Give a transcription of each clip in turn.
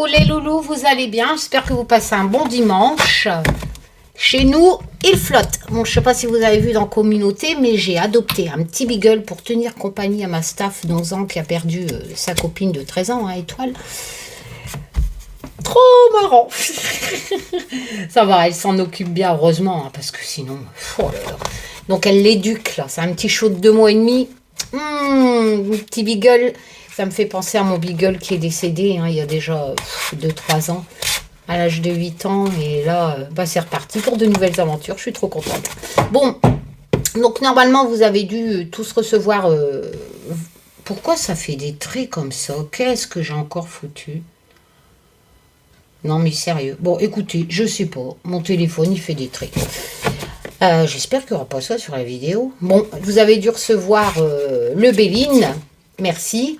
Coucou les loulous, vous allez bien? J'espère que vous passez un bon dimanche. Chez nous, il flotte. Bon, je ne sais pas si vous avez vu dans Communauté, mais j'ai adopté un petit beagle pour tenir compagnie à ma staff d'11 ans qui a perdu sa copine de 13 ans, hein, Étoile. Trop marrant. Ça va, elle s'en occupe bien, heureusement, hein, parce que sinon... Oh là là. Donc elle l'éduque, là. C'est un petit chaud de 2 mois et demi. Petit beagle. Ça me fait penser à mon beagle qui est décédé hein, il y a déjà 2-3 ans, à l'âge de 8 ans. Et là, c'est reparti pour de nouvelles aventures. Je suis trop contente. Bon, donc normalement, vous avez dû tous recevoir... Pourquoi ça fait des traits comme ça? Qu'est-ce que j'ai encore foutu? Non, mais sérieux. Bon, écoutez, je sais pas. Mon téléphone, il fait des traits. J'espère qu'il n'y aura pas ça sur la vidéo. Bon, vous avez dû recevoir le Béline. Merci.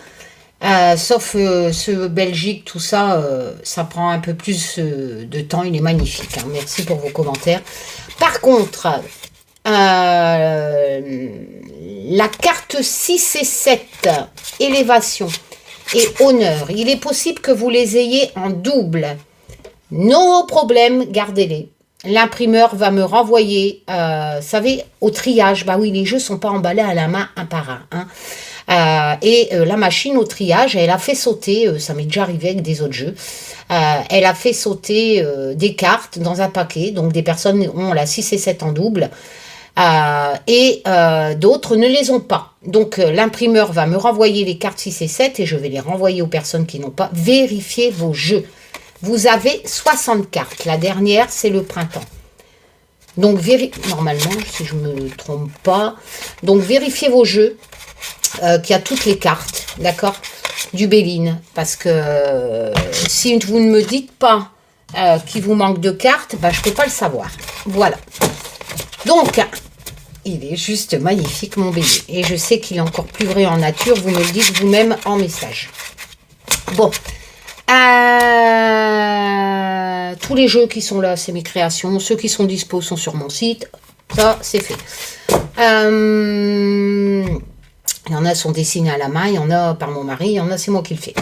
Sauf ce Belgique, tout ça, ça prend un peu plus de temps. Il est magnifique. Hein. Merci pour vos commentaires. Par contre, la carte 6 et 7, élévation et honneur, il est possible que vous les ayez en double. No problème, gardez-les. L'imprimeur va me renvoyer, vous savez, au triage. Bah oui, les jeux ne sont pas emballés à la main un par un. Hein. La machine au triage, elle a fait sauter, ça m'est déjà arrivé avec des autres jeux, elle a fait sauter des cartes dans un paquet, donc des personnes ont la 6 et 7 en double, d'autres ne les ont pas. Donc l'imprimeur va me renvoyer les cartes 6 et 7 et je vais les renvoyer aux personnes qui n'ont pas. Vérifiez vos jeux. Vous avez 60 cartes, la dernière c'est le printemps. Donc normalement, si je ne me trompe pas, donc vérifiez vos jeux. Qui a toutes les cartes, d'accord, du Béline, parce que si vous ne me dites pas qu'il vous manque de cartes, bah, je ne peux pas le savoir. Voilà. Donc, il est juste magnifique, mon bébé. Et je sais qu'il est encore plus vrai en nature, vous me le dites vous-même en message. Bon. Tous les jeux qui sont là, c'est mes créations. Ceux qui sont dispo sont sur mon site. Ça, c'est fait. Il y en a sont dessinés à la main, il y en a par mon mari, il y en a c'est moi qui le fais.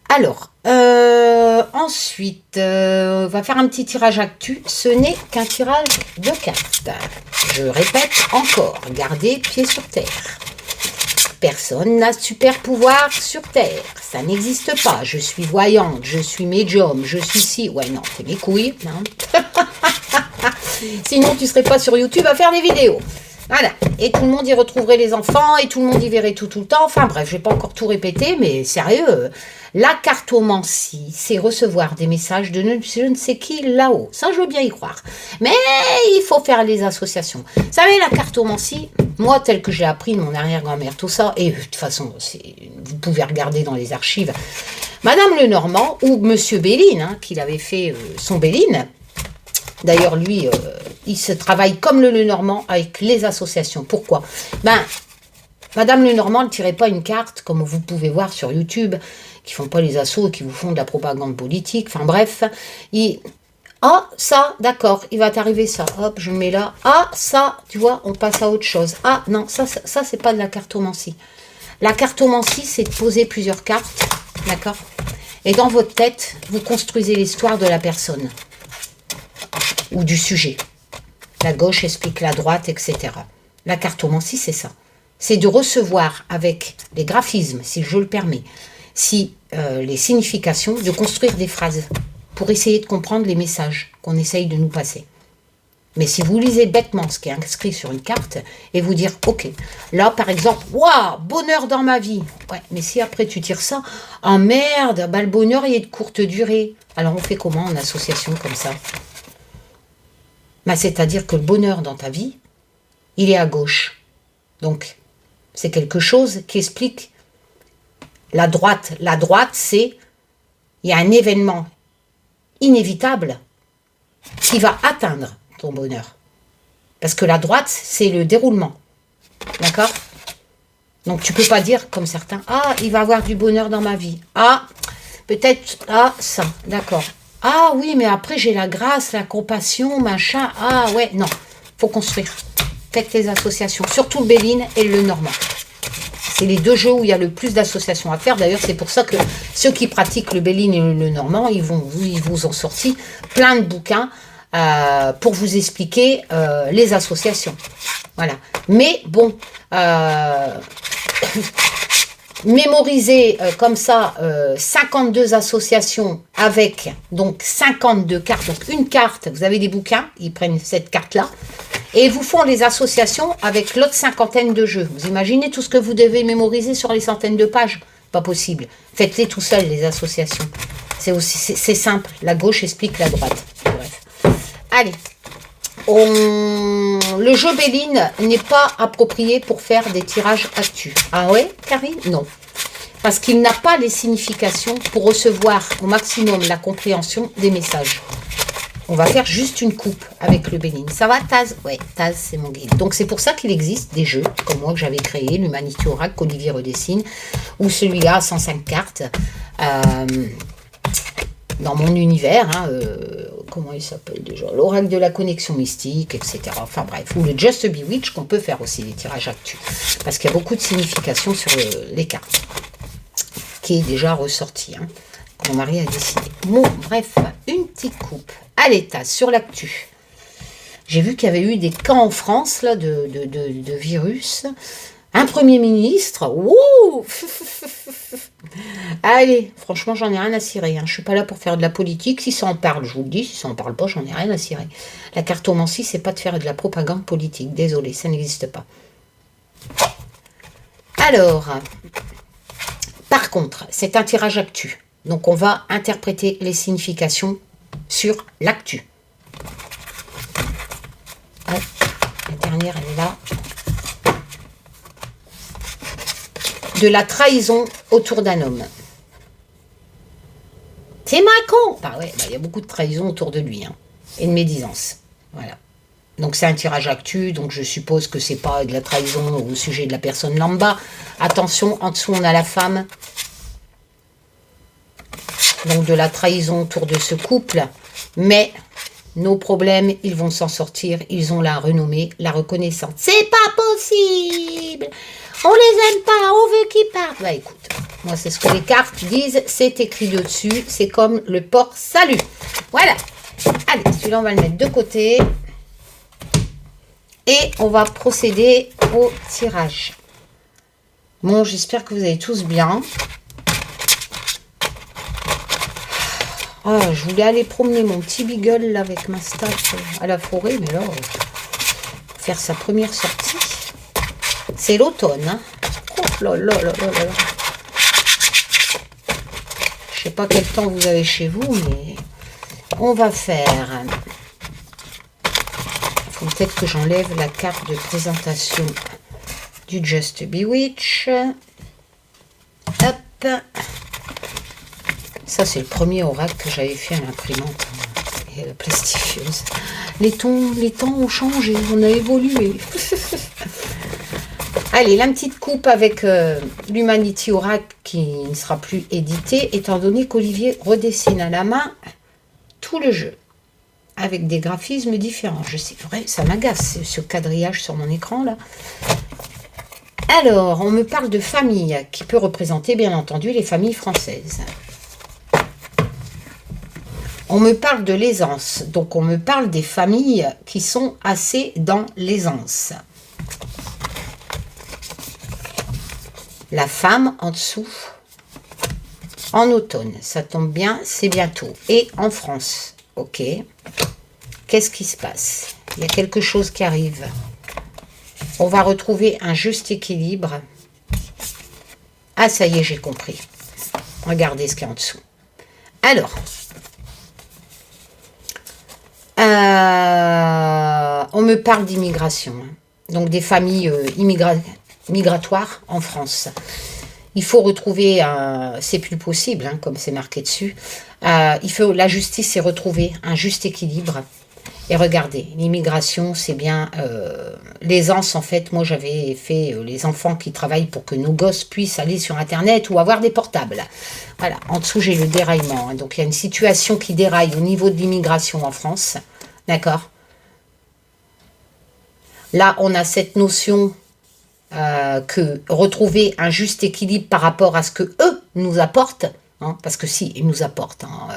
Alors, ensuite, on va faire un petit tirage actu. Ce n'est qu'un tirage de cartes. Je répète encore, gardez pied sur terre. Personne n'a super pouvoir sur terre. Ça n'existe pas. Je suis voyante, je suis médium, je suis si... Ouais, non, c'est mes couilles. Hein. Sinon, tu ne serais pas sur YouTube à faire des vidéos. Voilà, et tout le monde y retrouverait les enfants, et tout le monde y verrait tout le temps. Enfin bref, je ne vais pas encore tout répéter, mais sérieux, la cartomancie, c'est recevoir des messages de je ne sais qui là-haut. Ça, je veux bien y croire. Mais il faut faire les associations. Vous savez, la cartomancie, moi, tel que j'ai appris de mon arrière-grand-mère, tout ça, et de toute façon, vous pouvez regarder dans les archives, Madame Lenormand, ou Monsieur Béline, hein, qu'il avait fait son Béline. D'ailleurs, lui, il se travaille comme le Lenormand avec les associations. Pourquoi? Ben, Madame Lenormand ne tirait pas une carte, comme vous pouvez voir sur YouTube, qui font pas les assos et qui vous font de la propagande politique. Enfin bref, ah, ça, d'accord, il va t'arriver ça. Hop, je le mets là. Ah, ça, tu vois, on passe à autre chose. Ah, non, ça c'est pas de la cartomancie. La cartomancie, c'est de poser plusieurs cartes, d'accord? Et dans votre tête, vous construisez l'histoire de la personne. Ou du sujet. La gauche explique la droite, etc. La cartomancie, c'est ça. C'est de recevoir avec les graphismes, si je le permets, les significations, de construire des phrases pour essayer de comprendre les messages qu'on essaye de nous passer. Mais si vous lisez bêtement ce qui est inscrit sur une carte et vous dire, ok, là par exemple, waouh, bonheur dans ma vie. Ouais, mais si après tu tires ça, oh merde, bah, le bonheur il est de courte durée. Alors on fait comment en association comme ça? Bah, c'est-à-dire que le bonheur dans ta vie, il est à gauche. Donc, c'est quelque chose qui explique la droite. La droite, c'est, il y a un événement inévitable qui va atteindre ton bonheur. Parce que la droite, c'est le déroulement. D'accord? Donc, tu peux pas dire, comme certains, ah, il va avoir du bonheur dans ma vie. Ah, peut-être, ah, ça, d'accord. Ah oui, mais après, j'ai la grâce, la compassion, machin. Ah ouais, non, faut construire. Faites les associations, surtout le Béline et le Normand. C'est les deux jeux où il y a le plus d'associations à faire. D'ailleurs, c'est pour ça que ceux qui pratiquent le Béline et le Normand, ils vous ont sorti plein de bouquins pour vous expliquer les associations. Voilà. Mais bon, mémoriser comme ça 52 associations avec donc 52 cartes. Donc une carte, vous avez des bouquins, ils prennent cette carte-là et vous font les associations avec l'autre cinquantaine de jeux. Vous imaginez tout ce que vous devez mémoriser sur les centaines de pages? Pas possible. Faites-les tout seul, les associations. C'est simple. La gauche explique la droite. Bref. Allez. Le jeu Béline n'est pas approprié pour faire des tirages actus. Ah ouais, Karine? Non. Parce qu'il n'a pas les significations pour recevoir au maximum la compréhension des messages. On va faire juste une coupe avec le Béline. Ça va, Taz? Ouais, Taz, c'est mon guide. Donc, c'est pour ça qu'il existe des jeux, comme moi, que j'avais créé, l'Humanity Oracle, qu'Olivier redessine, ou celui-là à 105 cartes, dans mon univers, hein, comment il s'appelle déjà? L'Oracle de la connexion mystique, etc. Enfin, bref, ou le Just Bewitch, qu'on peut faire aussi, les tirages actus. Parce qu'il y a beaucoup de significations sur les cartes, qui est déjà ressorti, hein, que mon mari a dessiné. Bon, bref, une petite coupe. Allez, Taz, sur l'actu. J'ai vu qu'il y avait eu des cas en France là, de virus. Un Premier ministre. Wouh. Allez, franchement, j'en ai rien à cirer. Hein. Je ne suis pas là pour faire de la politique. Si ça en parle, je vous le dis. Si ça en parle pas, j'en ai rien à cirer. La cartomancie, c'est pas de faire de la propagande politique. Désolé, ça n'existe pas. Alors, par contre, c'est un tirage actu. Donc, on va interpréter les significations sur l'actu. La dernière, elle est là. De la trahison autour d'un homme. C'est Macron. Bah ouais, il y a beaucoup de trahison autour de lui. Hein, et de médisance. Voilà. Donc, c'est un tirage actu. Donc, je suppose que c'est pas de la trahison au sujet de la personne lambda. Attention, en dessous, on a la femme. Donc de la trahison autour de ce couple, mais nos problèmes, ils vont s'en sortir, ils ont la renommée, la reconnaissance. C'est pas possible, on les aime pas, on veut qu'ils partent. Bah écoute, moi c'est ce que les cartes disent, c'est écrit dessus, c'est comme le port salut. Voilà, allez, celui-là on va le mettre de côté et on va procéder au tirage. Bon, j'espère que vous allez tous bien. Ah, je voulais aller promener mon petit beagle là, avec ma staff à la forêt, mais là, faire sa première sortie. C'est l'automne. Hein. Oh là là là là là. Je sais pas quel temps vous avez chez vous, mais on va faire. Il faut peut-être que j'enlève la carte de présentation du Just Bewitch. Hop. Ça, c'est le premier oracle que j'avais fait à l'imprimante et la plastifieuse. Les temps ont changé, on a évolué. Allez, la petite coupe avec l'Humanity Oracle qui ne sera plus édité, étant donné qu'Olivier redessine à la main tout le jeu, avec des graphismes différents. Je sais, vrai, ça m'agace, ce quadrillage sur mon écran, là. Alors, on me parle de famille, qui peut représenter, bien entendu, les familles françaises. On me parle de l'aisance, donc on me parle des familles qui sont assez dans l'aisance. La femme en dessous, en automne, ça tombe bien, c'est bientôt. Et en France, ok. Qu'est-ce qui se passe? Il y a quelque chose qui arrive. On va retrouver un juste équilibre. Ah, ça y est, j'ai compris. Regardez ce qu'il y a en dessous. Alors, on me parle d'immigration, hein. Donc des familles migratoires en France. Il faut retrouver, c'est plus possible, hein, comme c'est marqué dessus, la justice c'est retrouver un juste équilibre. Et regardez, l'immigration, c'est bien l'aisance. En fait, moi j'avais fait les enfants qui travaillent pour que nos gosses puissent aller sur Internet ou avoir des portables. Voilà, en dessous j'ai le déraillement. Hein. Donc il y a une situation qui déraille au niveau de l'immigration en France. D'accord? Là, on a cette notion que retrouver un juste équilibre par rapport à ce que eux nous apportent, hein, parce que si, ils nous apportent, hein,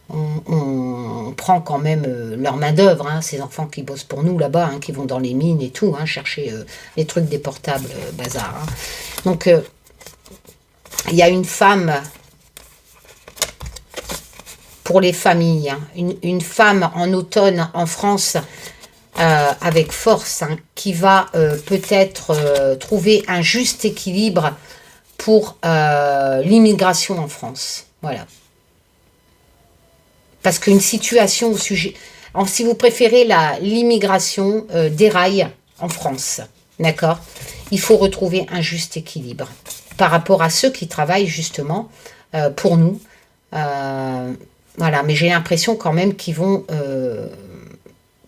on prend quand même leur main d'œuvre, hein, ces enfants qui bossent pour nous là-bas, hein, qui vont dans les mines et tout, hein, chercher les trucs des portables, bazar. Hein. Donc, il y a une femme pour les familles, hein, une femme en automne en France avec force, hein, qui va peut-être trouver un juste équilibre pour l'immigration en France. Voilà. Parce qu'une situation au sujet... Alors, si vous préférez, l'immigration déraille en France. D'accord? Il faut retrouver un juste équilibre par rapport à ceux qui travaillent justement pour nous. Voilà, mais j'ai l'impression quand même qu'ils vont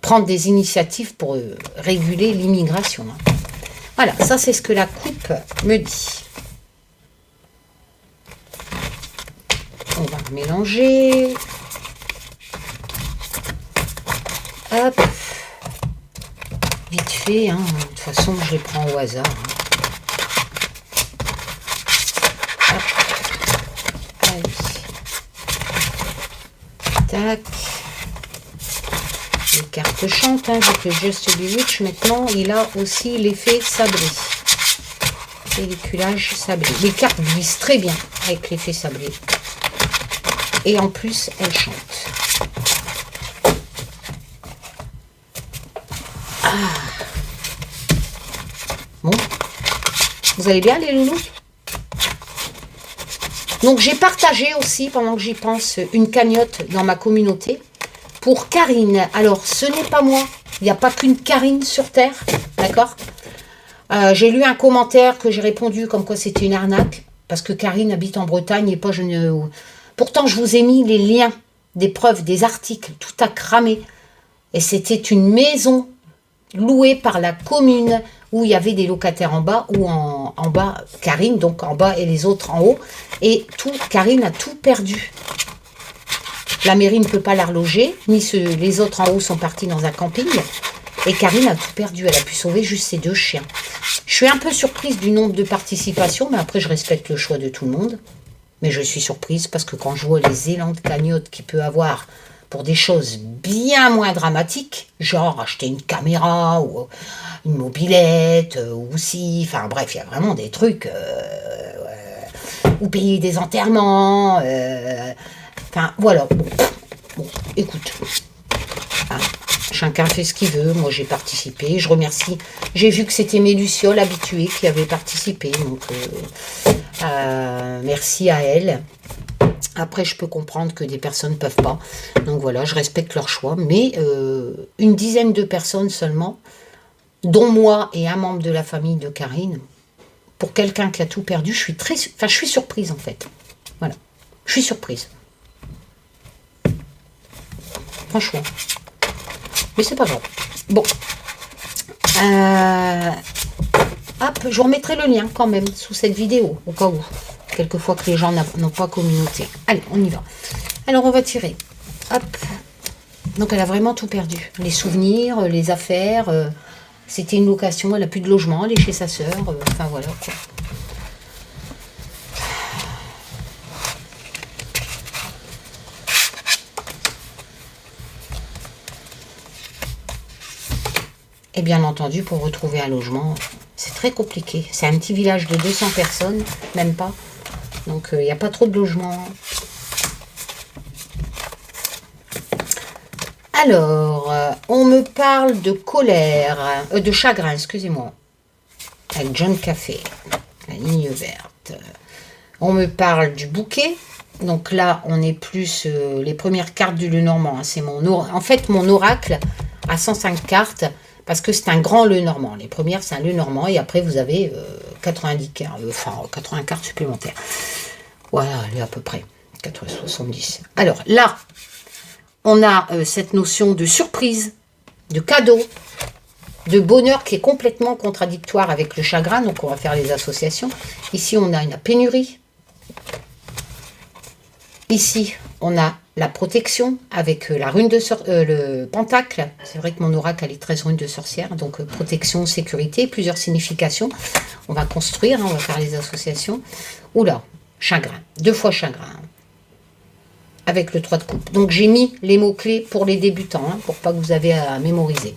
prendre des initiatives pour réguler l'immigration. Hein. Voilà, ça c'est ce que la coupe me dit. On va mélanger. Hop. Vite fait, hein. De toute façon je les prends au hasard. Hein. Hop. Allez. Tac. Les cartes chantent, hein, donc le Just Bewitch, maintenant, il a aussi l'effet sablé. Pelliculage sablé. Les cartes glissent très bien avec l'effet sablé. Et en plus, elles chantent. Ah. Bon. Vous allez bien, les loulous? Donc, j'ai partagé aussi, pendant que j'y pense, une cagnotte dans ma communauté pour Karine. Alors, ce n'est pas moi. Il n'y a pas qu'une Karine sur Terre. D'accord? J'ai lu un commentaire que j'ai répondu comme quoi c'était une arnaque. Parce que Karine habite en Bretagne et pas je ne... Pourtant, je vous ai mis les liens, des preuves, des articles. Tout a cramé. Et c'était une maison louée par la commune où il y avait des locataires en bas ou en bas, Karine, donc en bas et les autres en haut. Et tout, Karine a tout perdu. La mairie ne peut pas la reloger, ni les autres en haut sont partis dans un camping. Et Karine a tout perdu, elle a pu sauver juste ses 2 chiens. Je suis un peu surprise du nombre de participations, mais après je respecte le choix de tout le monde. Mais je suis surprise parce que quand je vois les élans de cagnotte qu'il peut avoir pour des choses bien moins dramatiques, genre acheter une caméra ou une mobilette, ou si, enfin bref, il y a vraiment des trucs, ou payer des enterrements, enfin voilà, bon écoute, hein, chacun fait ce qu'il veut, moi j'ai participé, je remercie, j'ai vu que c'était mes lucioles habituées qui avaient participé, donc merci à elles. Après, je peux comprendre que des personnes ne peuvent pas. Donc voilà, je respecte leur choix. Mais une dizaine de personnes seulement, dont moi et un membre de la famille de Karine, pour quelqu'un qui a tout perdu, je suis surprise en fait. Voilà, je suis surprise. Franchement. Mais c'est pas grave. Bon. Hop, je vous remettrai le lien quand même sous cette vidéo, au cas où. Quelquefois que les gens n'ont pas communauté. Allez, on y va. Alors, on va tirer. Hop. Donc, elle a vraiment tout perdu. Les souvenirs, les affaires. C'était une location. Elle n'a plus de logement. Elle est chez sa sœur. Enfin, voilà, quoi. Et bien entendu, pour retrouver un logement, c'est très compliqué. C'est un petit village de 200 personnes, même pas. Donc, il n'y a pas trop de logements. Alors, on me parle de colère, de chagrin, excusez-moi. Avec John Café, la ligne verte. On me parle du bouquet. Donc là, on est plus les premières cartes du Lenormand. Hein. C'est en fait, mon oracle a 105 cartes parce que c'est un grand Lenormand. Les premières, c'est un Lenormand et après, vous avez 90 cartes, 80 cartes supplémentaires. Voilà, elle est à peu près 70. Alors là, on a cette notion de surprise, de cadeau, de bonheur qui est complètement contradictoire avec le chagrin. Donc, on va faire les associations. Ici, on a une pénurie. Ici, on a la protection avec la rune de le pentacle. C'est vrai que mon oracle elle est 13 runes de sorcière, donc protection, sécurité, plusieurs significations. On va construire, hein, on va faire les associations. Oula, chagrin, 2 fois chagrin. Avec le 3 de coupe. Donc j'ai mis les mots-clés pour les débutants, hein, pour pas que vous avez à mémoriser.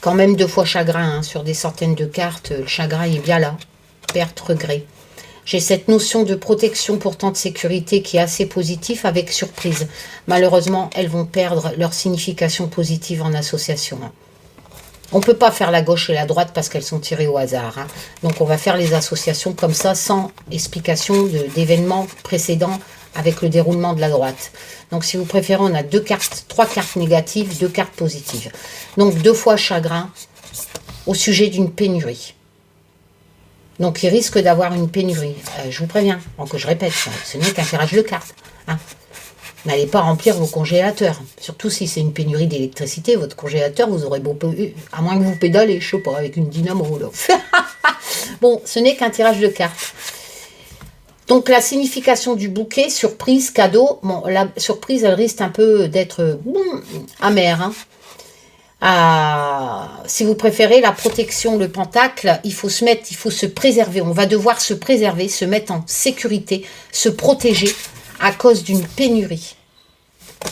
Quand même 2 fois chagrin, hein, sur des centaines de cartes, le chagrin est bien là. Perte, regret. J'ai cette notion de protection, pourtant de sécurité, qui est assez positive avec surprise. Malheureusement, elles vont perdre leur signification positive en association. Hein. On ne peut pas faire la gauche et la droite parce qu'elles sont tirées au hasard. Hein. Donc on va faire les associations comme ça, sans explication d'événements précédents avec le déroulement de la droite. Donc si vous préférez, on a 3 cartes négatives, 2 cartes positives. Donc 2 fois chagrin au sujet d'une pénurie. Donc il risque d'avoir une pénurie. Je vous préviens, donc je répète, ce n'est qu'un tirage de cartes. Hein. N'allez pas remplir vos congélateurs. Surtout si c'est une pénurie d'électricité, votre congélateur, vous aurez beau... À moins que vous pédalez, je sais pas, avec une dynamo. Là. Bon, ce n'est qu'un tirage de cartes. Donc la signification du bouquet, surprise, cadeau. Bon, la surprise, elle risque un peu d'être amère. Hein. Si vous préférez la protection, le pentacle, il faut se préserver. On va devoir se préserver, se mettre en sécurité, se protéger à cause d'une pénurie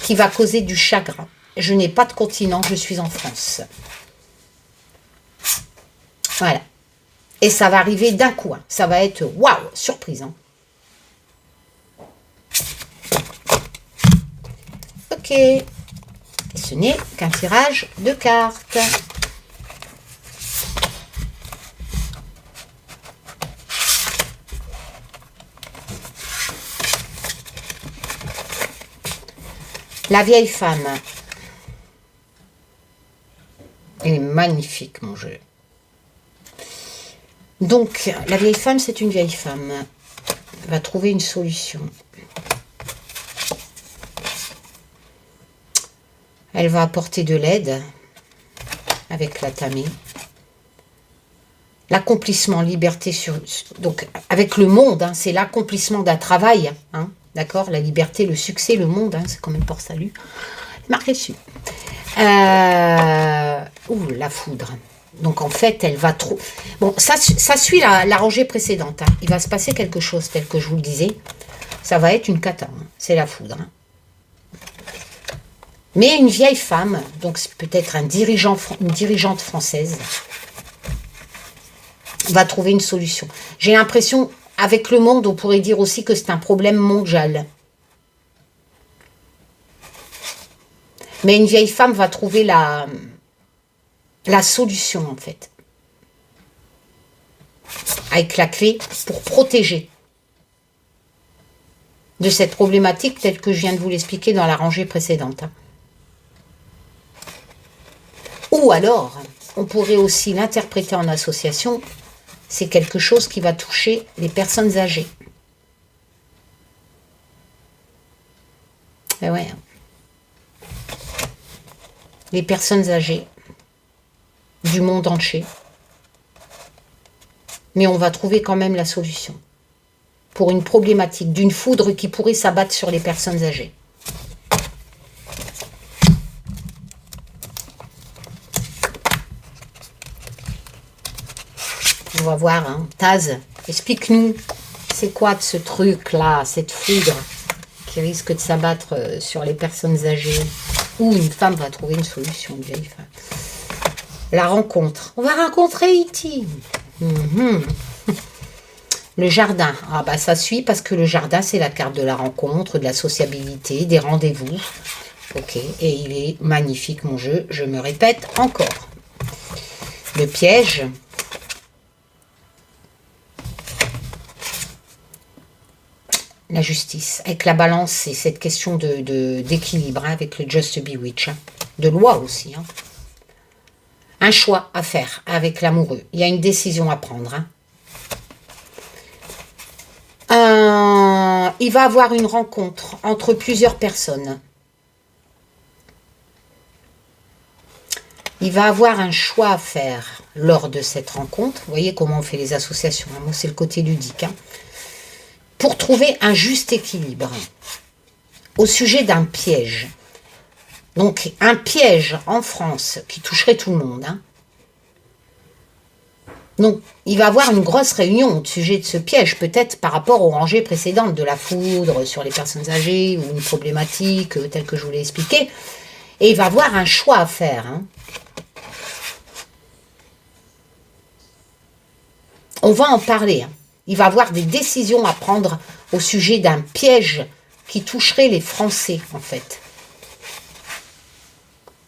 qui va causer du chagrin. Je n'ai pas de continent, je suis en France. Voilà. Et ça va arriver d'un coup. Hein. Ça va être waouh, surprise. Hein. Ok. Et ce n'est qu'un tirage de cartes. La vieille femme. Elle est magnifique, mon jeu. Donc, la vieille femme, c'est une vieille femme. Elle va trouver une solution. Elle va apporter de l'aide avec la tamée. L'accomplissement, liberté donc avec le monde, hein, c'est l'accomplissement d'un travail, hein, d'accord. La liberté, le succès, le monde, hein, c'est comme une porte salut. Marqué dessus. La foudre. Donc en fait, elle va trop. Bon, ça suit la rangée précédente. Hein. Il va se passer quelque chose, tel que je vous le disais. Ça va être une cata. Hein. C'est la foudre. Hein. Mais une vieille femme, donc c'est peut-être une dirigeante française, va trouver une solution. J'ai l'impression, avec le monde, on pourrait dire aussi que c'est un problème mondial. Mais une vieille femme va trouver la solution, en fait. Avec la clé pour protéger de cette problématique telle que je viens de vous l'expliquer dans la rangée précédente. Hein. Ou alors, on pourrait aussi l'interpréter en association, c'est quelque chose qui va toucher les personnes âgées. Et ouais. Les personnes âgées du monde entier. Mais on va trouver quand même la solution pour une problématique d'une foudre qui pourrait s'abattre sur les personnes âgées. On va voir, hein. Taz, explique-nous, c'est quoi ce truc-là, cette foudre qui risque de s'abattre sur les personnes âgées, ou une femme va trouver une solution, une vieille femme. La rencontre. On va rencontrer E.T. Le jardin. Ah bah ça suit parce que le jardin, c'est la carte de la rencontre, de la sociabilité, des rendez-vous. Ok, et il est magnifique, mon jeu, je me répète encore. Le piège. La justice. Avec la balance, c'est cette question d'équilibre, hein, avec le Just Bewitch. Hein. De loi aussi. Hein. Un choix à faire avec l'amoureux. Il y a une décision à prendre. Hein. Il va avoir une rencontre entre plusieurs personnes. Il va avoir un choix à faire lors de cette rencontre. Vous voyez comment on fait les associations. Hein. Moi, c'est le côté ludique. Hein. pour trouver un juste équilibre au sujet d'un piège. Donc, un piège en France qui toucherait tout le monde. Hein. Donc, il va y avoir une grosse réunion au sujet de ce piège, peut-être par rapport aux rangées précédentes, de la foudre sur les personnes âgées, ou une problématique telle que je vous l'ai expliqué. Et il va y avoir un choix à faire. Hein. On va en parler. Hein. Il va y avoir des décisions à prendre au sujet d'un piège qui toucherait les Français, en fait.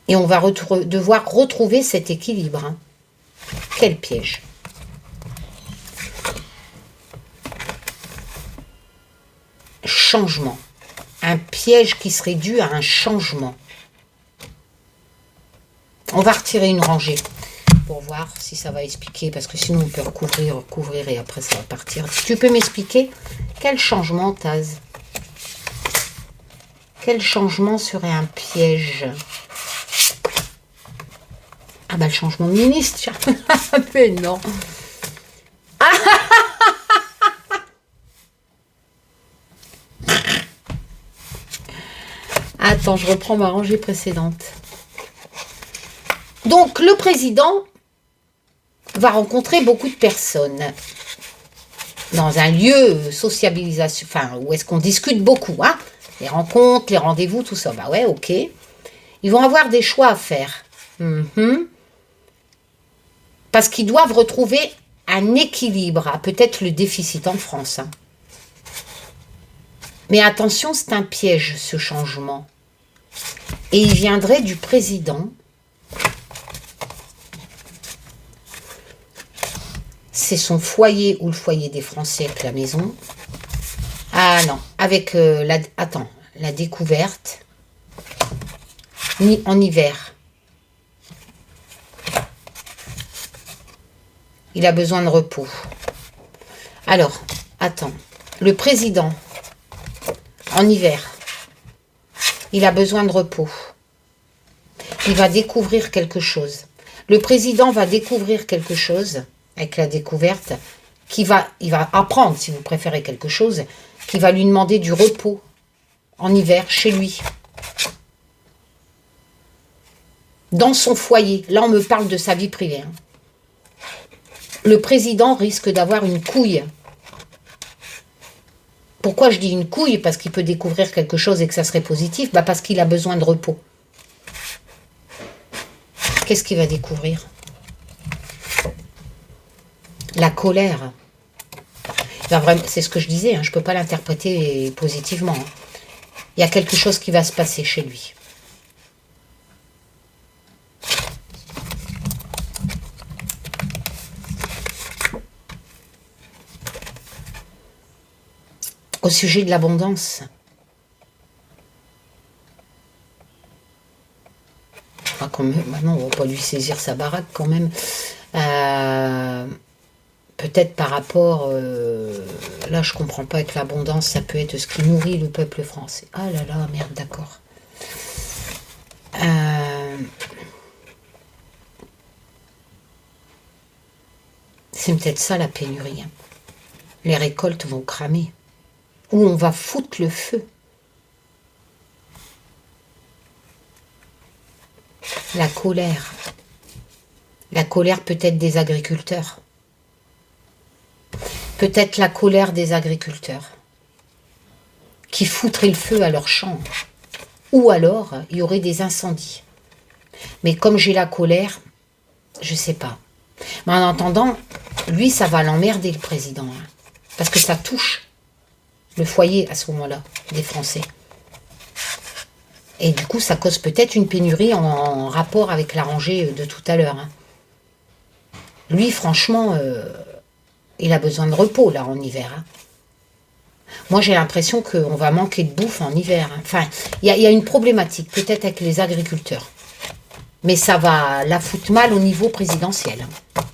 Et on va devoir retrouver cet équilibre. Hein. Quel piège? Changement. Un piège qui serait dû à un changement. On va retirer une rangée pour voir si ça va expliquer, parce que sinon on peut recouvrir et après ça va partir. Si tu peux m'expliquer quel changement, Taz? Quel changement serait un piège? Ah bah le changement de ministre. Mais non. Attends, je reprends ma rangée précédente. Donc le président va rencontrer beaucoup de personnes dans un lieu sociabilisation, enfin où est-ce qu'on discute beaucoup, hein, les rencontres, les rendez-vous, tout ça. Bah ouais, ok. Ils vont avoir des choix à faire. Parce qu'ils doivent retrouver un équilibre, peut-être le déficit en France. Hein. Mais attention, c'est un piège, ce changement. Et il viendrait du président. C'est son foyer ou le foyer des Français avec la maison. Ah non, avec la découverte. En hiver. Il a besoin de repos. Alors, attends. Le président, en hiver, il a besoin de repos. Il va découvrir quelque chose. Le président va découvrir quelque chose, avec la découverte, il va apprendre, si vous préférez, quelque chose, qui va lui demander du repos, en hiver, chez lui. Dans son foyer. Là, on me parle de sa vie privée. Hein. Le président risque d'avoir une couille. Pourquoi je dis une couille? Parce qu'il peut découvrir quelque chose et que ça serait positif. Bah parce qu'il a besoin de repos. Qu'est-ce qu'il va découvrir? La colère. C'est ce que je disais, hein, je ne peux pas l'interpréter positivement. Hein. Il y a quelque chose qui va se passer chez lui. Au sujet de l'abondance. Ah, maintenant, on ne va pas lui saisir sa baraque quand même. Peut-être par rapport... là, je ne comprends pas avec l'abondance, ça peut être ce qui nourrit le peuple français. Ah là là, merde, d'accord. C'est peut-être ça la pénurie. Hein. Les récoltes vont cramer. Ou on va foutre le feu. La colère. La colère peut-être des agriculteurs. Peut-être la colère des agriculteurs. Qui foutraient le feu à leurs champs. Ou alors, il y aurait des incendies. Mais comme j'ai la colère, je sais pas. Mais en entendant, lui, ça va l'emmerder, le président. Hein, parce que ça touche le foyer à ce moment-là, des Français. Et du coup, ça cause peut-être une pénurie en rapport avec la rangée de tout à l'heure. Hein. Lui, franchement, il a besoin de repos, là, en hiver. Hein. Moi, j'ai l'impression qu'on va manquer de bouffe en hiver. Hein. Enfin, il y a une problématique, peut-être avec les agriculteurs. Mais ça va la foutre mal au niveau présidentiel. Hein.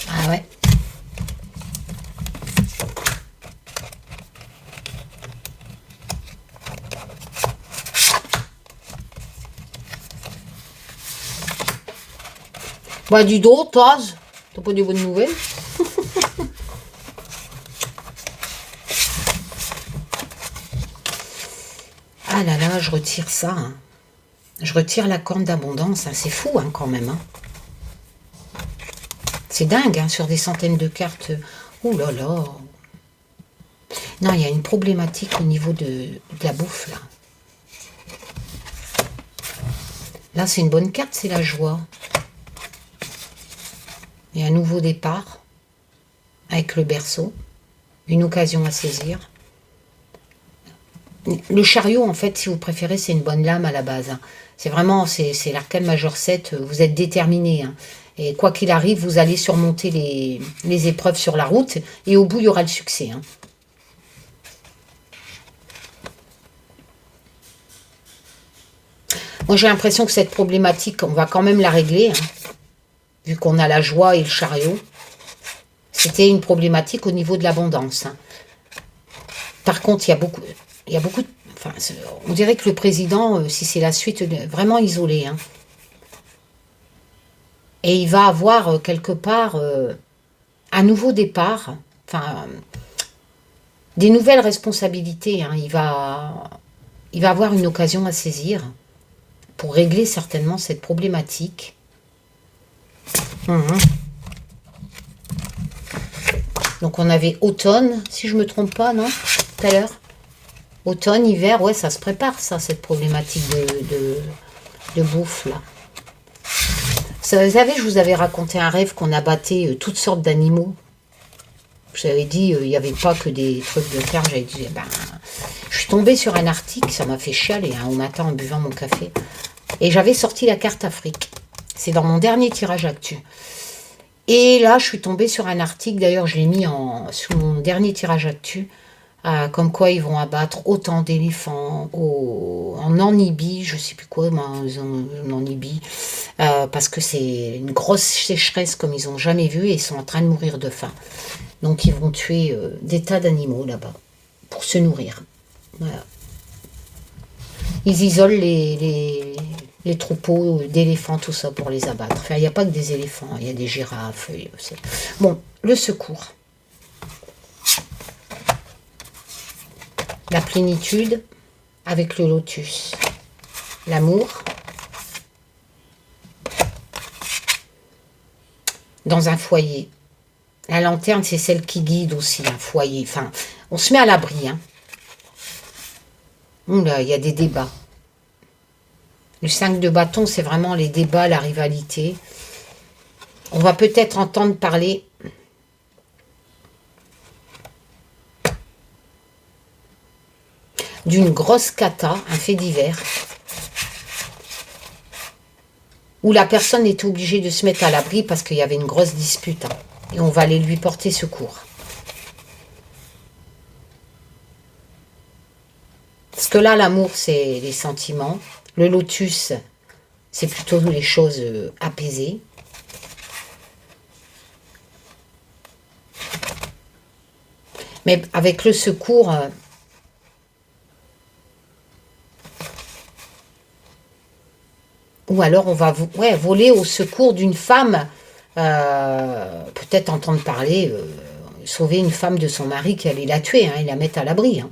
Ah ouais. Bah dis donc, Taz, t'as pas des bonnes nouvelles? Ah là là, je retire ça. Hein. Je retire la corne d'abondance. Hein. C'est fou hein, quand même. Hein. C'est dingue hein, sur des centaines de cartes. Ouh là là. Non, il y a une problématique au niveau de la bouffe là. Là, c'est une bonne carte, c'est la joie. Il y a un nouveau départ avec le berceau. Une occasion à saisir. Le chariot, en fait, si vous préférez, c'est une bonne lame à la base. Hein. C'est vraiment, c'est l'arcane majeur 7. Vous êtes déterminé. Hein. Et quoi qu'il arrive, vous allez surmonter les épreuves sur la route. Et au bout, il y aura le succès. Hein. Moi, j'ai l'impression que cette problématique, on va quand même la régler. Hein, vu qu'on a la joie et le chariot. C'était une problématique au niveau de l'abondance. Hein. Par contre, il y a beaucoup de... Enfin, on dirait que le président, si c'est la suite, vraiment isolé. Hein. Et il va avoir quelque part un nouveau départ. Enfin, des nouvelles responsabilités. Hein. Il va avoir une occasion à saisir pour régler certainement cette problématique. Donc on avait automne, si je ne me trompe pas, non? Tout à l'heure. Automne, hiver, ouais, ça se prépare, ça, cette problématique de bouffe, là. Vous savez, je vous avais raconté un rêve qu'on abattait toutes sortes d'animaux. Je vous avais dit, il n'y avait pas que des trucs de fer. J'avais dit, ben, je suis tombée sur un article, ça m'a fait chialer hein, au matin en buvant mon café. Et j'avais sorti la carte Afrique. C'est dans mon dernier tirage actu. Et là, je suis tombée sur un article, d'ailleurs, je l'ai mis sous mon dernier tirage actu, comme quoi ils vont abattre autant d'éléphants en Namibie, je ne sais plus quoi, en Namibie, parce que c'est une grosse sécheresse comme ils n'ont jamais vu et ils sont en train de mourir de faim. Donc, ils vont tuer des tas d'animaux là-bas pour se nourrir. Voilà. Ils isolent les troupeaux d'éléphants, tout ça, pour les abattre. Enfin, il n'y a pas que des éléphants, il y a des girafes. Bon, le secours. La plénitude avec le lotus. L'amour. Dans un foyer. La lanterne, c'est celle qui guide aussi un foyer. Enfin, on se met à l'abri. Hein. Là, il y a des débats. Le 5 de bâton, c'est vraiment les débats, la rivalité. On va peut-être entendre parler d'une grosse cata, un fait divers, où la personne était obligée de se mettre à l'abri parce qu'il y avait une grosse dispute. Hein, et on va aller lui porter secours. Parce que là, l'amour, c'est les sentiments. Le lotus, c'est plutôt les choses apaisées. Mais avec le secours, ou alors on va voler au secours d'une femme, peut-être entendre parler, sauver une femme de son mari qui allait la tuer, hein, et la mettre à l'abri. Hein,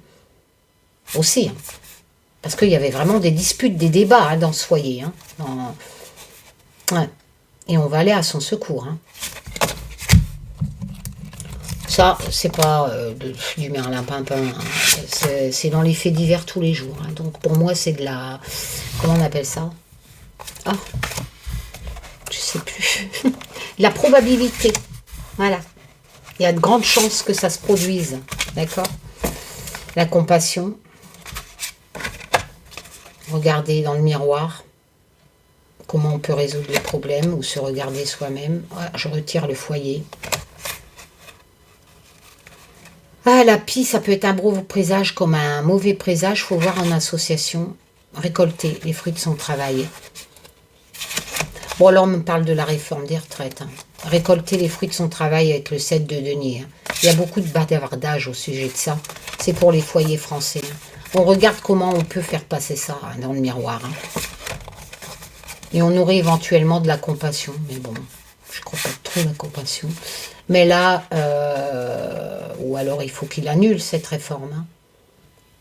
aussi. Hein. Parce qu'il y avait vraiment des disputes, des débats hein, dans ce foyer. Hein, ouais. Et on va aller à son secours. Hein. Ça, c'est pas du Merlin Pimpin. Hein. C'est dans les faits divers tous les jours. Hein. Donc pour moi, c'est de la... Comment on appelle ça? Ah, je sais plus. La probabilité. Voilà. Il y a de grandes chances que ça se produise. D'accord? La compassion. Regarder dans le miroir comment on peut résoudre les problèmes ou se regarder soi-même. Ah, je retire le foyer. Ah, la pie, ça peut être un gros présage comme un mauvais présage. Il faut voir en association. Récolter les fruits de son travail. Bon, alors on me parle de la réforme des retraites. Hein. Récolter les fruits de son travail avec le 7 de denier. Hein. Il y a beaucoup de bavardage au sujet de ça. C'est pour les foyers français. Hein. On regarde comment on peut faire passer ça hein, dans le miroir. Hein. Et on aurait éventuellement de la compassion. Mais bon, je ne crois pas trop la compassion. Mais là, ou alors il faut qu'il annule cette réforme. Hein.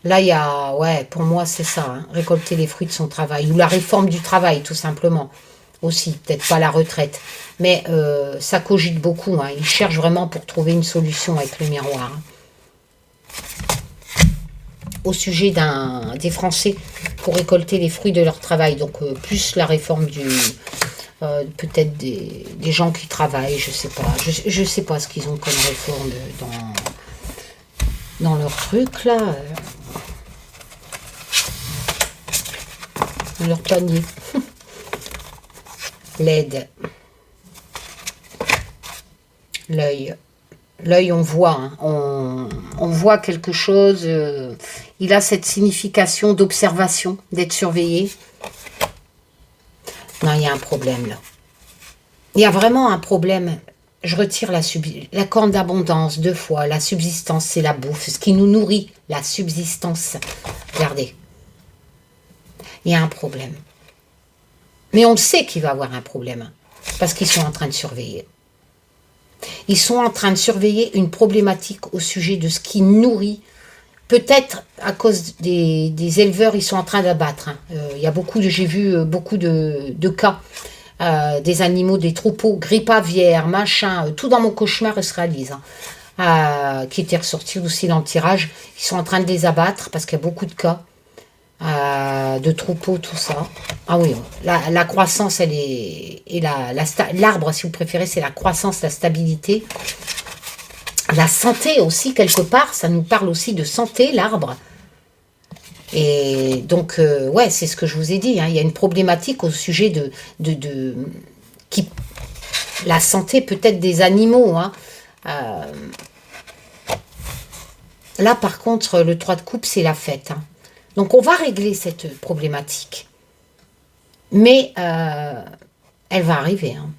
Là, il y a, ouais, pour moi, c'est ça, hein, récolter les fruits de son travail, ou la réforme du travail, tout simplement. Aussi, peut-être pas la retraite. Mais ça cogite beaucoup, hein. Il cherche vraiment pour trouver une solution avec le miroir, hein. Au sujet des Français pour récolter les fruits de leur travail. Donc, plus la réforme du... peut-être des gens qui travaillent, je sais pas. Je sais pas ce qu'ils ont comme réforme dans leur truc, là. Leur panier. L'aide. L'œil. L'œil, on voit. Hein. On voit quelque chose. Il a cette signification d'observation, d'être surveillé. Non, il y a un problème, là. Il y a vraiment un problème. Je retire la corne d'abondance 2 fois. La subsistance, c'est la bouffe. Ce qui nous nourrit, la subsistance. Regardez. Il y a un problème. Mais on le sait qu'il va y avoir un problème. Parce qu'ils sont en train de surveiller. Ils sont en train de surveiller une problématique au sujet de ce qui nourrit. Peut-être à cause des éleveurs, ils sont en train d'abattre. Hein. Il y a beaucoup j'ai vu beaucoup de cas. Des animaux, des troupeaux, grippe aviaire, machin. Tout dans mon cauchemar se réalise. Hein. Qui était ressorti aussi dans le tirage. Ils sont en train de les abattre parce qu'il y a beaucoup de cas. De troupeaux, tout ça. Ah oui, la croissance, elle est... Et l'arbre, si vous préférez, c'est la croissance, la stabilité. La santé aussi, quelque part. Ça nous parle aussi de santé, l'arbre. Et donc, ouais, c'est ce que je vous ai dit. Hein, il y a une problématique au sujet la santé peut-être des animaux. Hein. Là, par contre, le 3 de coupe, c'est la fête. Hein. Donc, on va régler cette problématique. Mais elle va arriver. Hein.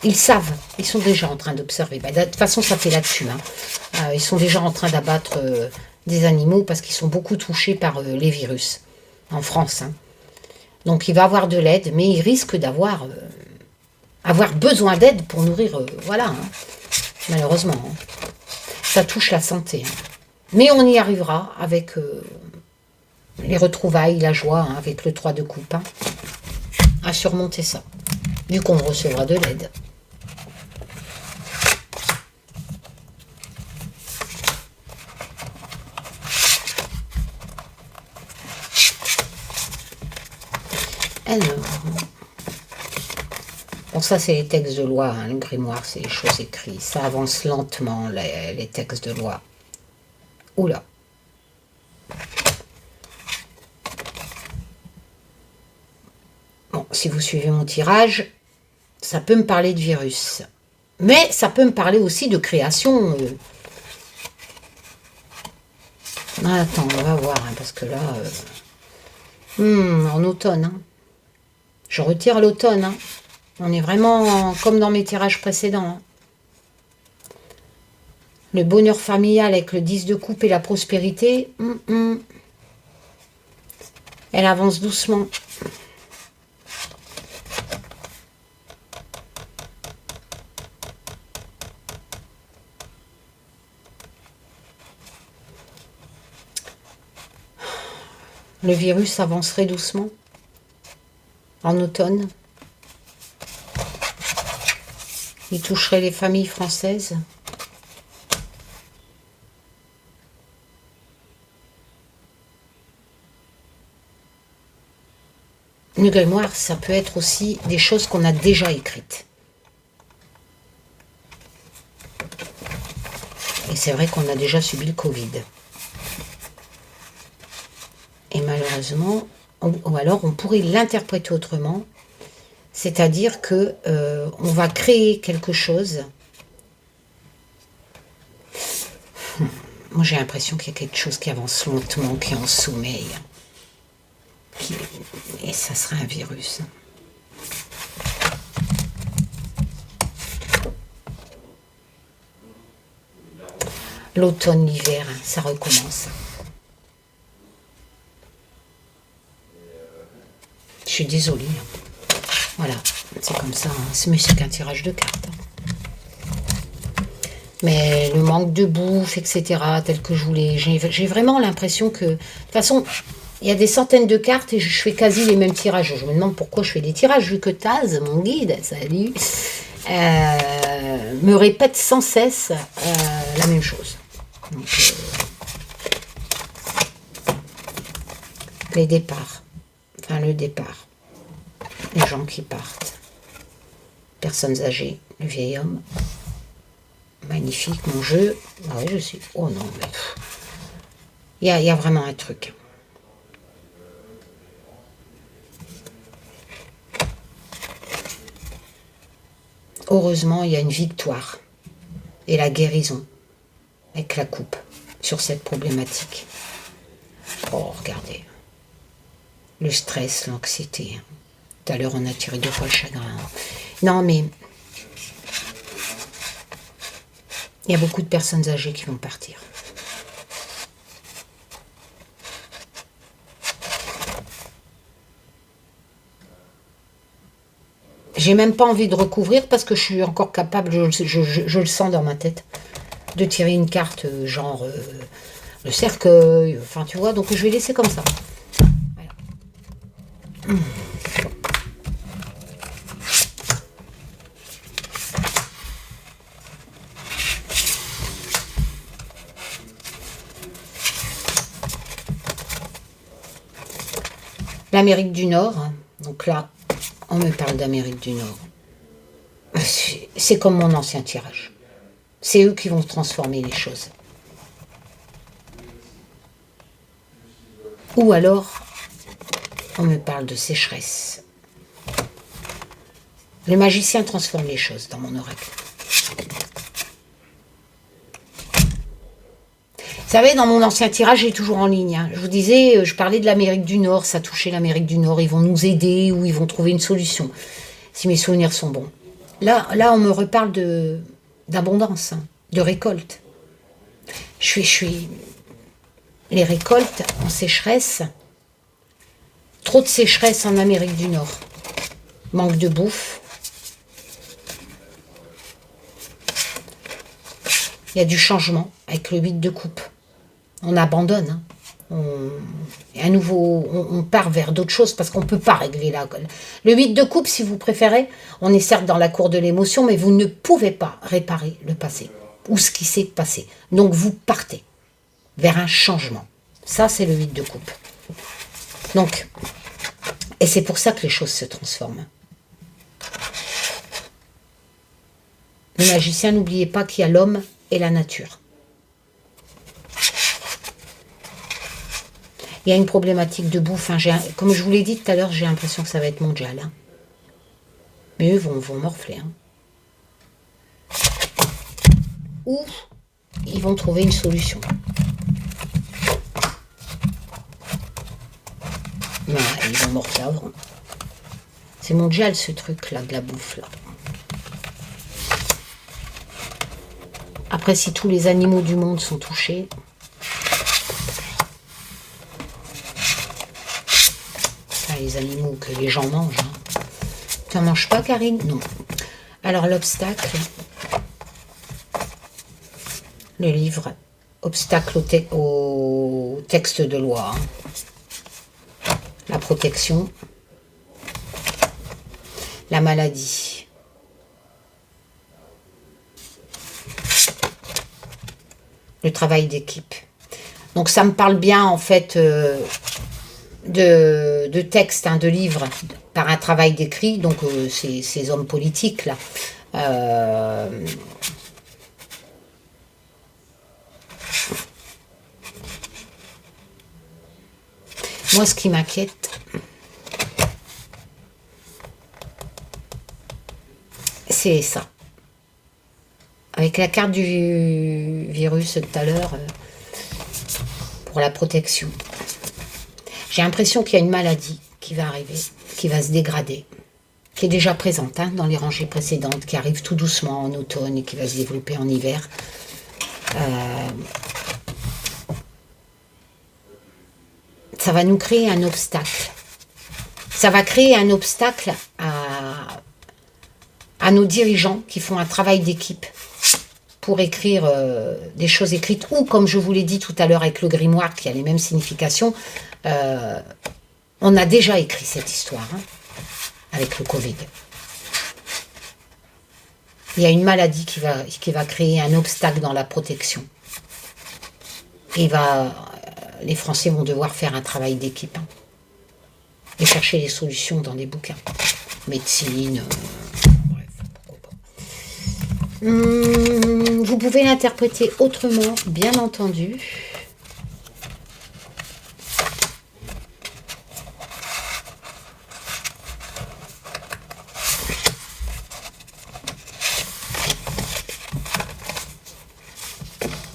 Ils savent. Ils sont déjà en train d'observer. Bah, de toute façon, ça fait là-dessus. Hein. Ils sont déjà en train d'abattre des animaux parce qu'ils sont beaucoup touchés par les virus en France. Hein. Donc, il va avoir de l'aide, mais il risque d'avoir besoin d'aide pour nourrir. Voilà. Hein. Malheureusement. Hein. Ça touche la santé. Hein. Mais on y arrivera avec... les retrouvailles, la joie, hein, avec le 3 de coupe, hein, à surmonter ça, vu qu'on recevra de l'aide. Alors, bon, ça c'est les textes de loi, hein, le grimoire, c'est les choses écrites, ça avance lentement, les textes de loi. Oula. Bon, si vous suivez mon tirage, ça peut me parler de virus. Mais ça peut me parler aussi de création. Attends, on va voir, hein, parce que là... en automne. Hein. Je retire l'automne. Hein. On est vraiment comme dans mes tirages précédents. Hein. Le bonheur familial avec le 10 de coupe et la prospérité. Elle avance doucement. Le virus avancerait doucement en automne. Il toucherait les familles françaises. Le grimoire, ça peut être aussi des choses qu'on a déjà écrites. Et c'est vrai qu'on a déjà subi le Covid. Et malheureusement, ou alors on pourrait l'interpréter autrement, c'est-à-dire que on va créer quelque chose. Moi j'ai l'impression qu'il y a quelque chose qui avance lentement, qui est en sommeil. Et ça serait un virus. L'automne, l'hiver, ça recommence. Je suis désolée. Voilà, c'est comme ça. Hein. Mais c'est qu'un tirage de cartes. Mais le manque de bouffe, etc., tel que je voulais, j'ai vraiment l'impression que... De toute façon, il y a des centaines de cartes et je fais quasi les mêmes tirages. Je me demande pourquoi je fais des tirages, vu que Taz, mon guide, salut, me répète sans cesse la même chose. Donc, les départs. Enfin, le départ. Les gens qui partent. Personnes âgées. Le vieil homme. Magnifique, mon jeu. Ah oui, je suis... Oh non, mais... Il y a vraiment un truc. Heureusement, il y a une victoire. Et la guérison. Avec la coupe. Sur cette problématique. Oh, regardez. Le stress, l'anxiété. Tout à l'heure, on a tiré 2 fois le chagrin. Non, mais... Il y a beaucoup de personnes âgées qui vont partir. J'ai même pas envie de recouvrir parce que je suis encore capable, je le sens dans ma tête, de tirer une carte genre le cercueil, enfin tu vois, donc je vais laisser comme ça. Voilà. L'Amérique du Nord, donc là, on me parle d'Amérique du Nord. C'est comme mon ancien tirage. C'est eux qui vont transformer les choses. Ou alors, on me parle de sécheresse. Le magicien transforme les choses dans mon oracle. Vous savez, dans mon ancien tirage, j'ai toujours en ligne. Hein. Je vous disais, je parlais de l'Amérique du Nord, ça touchait l'Amérique du Nord, ils vont nous aider ou ils vont trouver une solution, si mes souvenirs sont bons. Là on me reparle d'abondance, hein, de récolte. Je suis... Les récoltes en sécheresse, trop de sécheresse en Amérique du Nord, manque de bouffe. Il y a du changement avec le 8 de coupe. On abandonne. Hein. À nouveau, on part vers d'autres choses parce qu'on ne peut pas régler le 8 de coupe, si vous préférez. On est certes dans la cour de l'émotion, mais vous ne pouvez pas réparer le passé ou ce qui s'est passé. Donc vous partez vers un changement. Ça, c'est le 8 de coupe. Donc, et c'est pour ça que les choses se transforment. Le magicien, n'oubliez pas qu'il y a l'homme et la nature. Il y a une problématique de bouffe. Hein. Comme je vous l'ai dit tout à l'heure, j'ai l'impression que ça va être mondial. Hein. Mais eux vont morfler. Hein. Ou ils vont trouver une solution. Non, ils vont morfler avant. C'est mondial ce truc-là, de la bouffe. Là. Après, si tous les animaux du monde sont touchés... les animaux que les gens mangent. Hein. Tu n'en manges pas, Karine? Non. Alors, l'obstacle, le livre, obstacle au texte de loi. Hein. La protection, la maladie. Le travail d'équipe. Donc, ça me parle bien, en fait... de textes, hein, de livres, par un travail d'écrit, donc ces hommes politiques là. Moi, ce qui m'inquiète, c'est ça. Avec la carte du virus tout à l'heure, pour la protection. J'ai l'impression qu'il y a une maladie qui va arriver, qui va se dégrader, qui est déjà présente hein, dans les rangées précédentes, qui arrive tout doucement en automne et qui va se développer en hiver. Ça va nous créer un obstacle. Ça va créer un obstacle à nos dirigeants qui font un travail d'équipe pour écrire des choses écrites, ou comme je vous l'ai dit tout à l'heure avec le grimoire, qui a les mêmes significations, on a déjà écrit cette histoire, hein, avec le Covid. Il y a une maladie qui va créer un obstacle dans la protection. Et les Français vont devoir faire un travail d'équipe, hein, et chercher les solutions dans des bouquins. Médecine, bref, pourquoi pas. Vous pouvez l'interpréter autrement, bien entendu.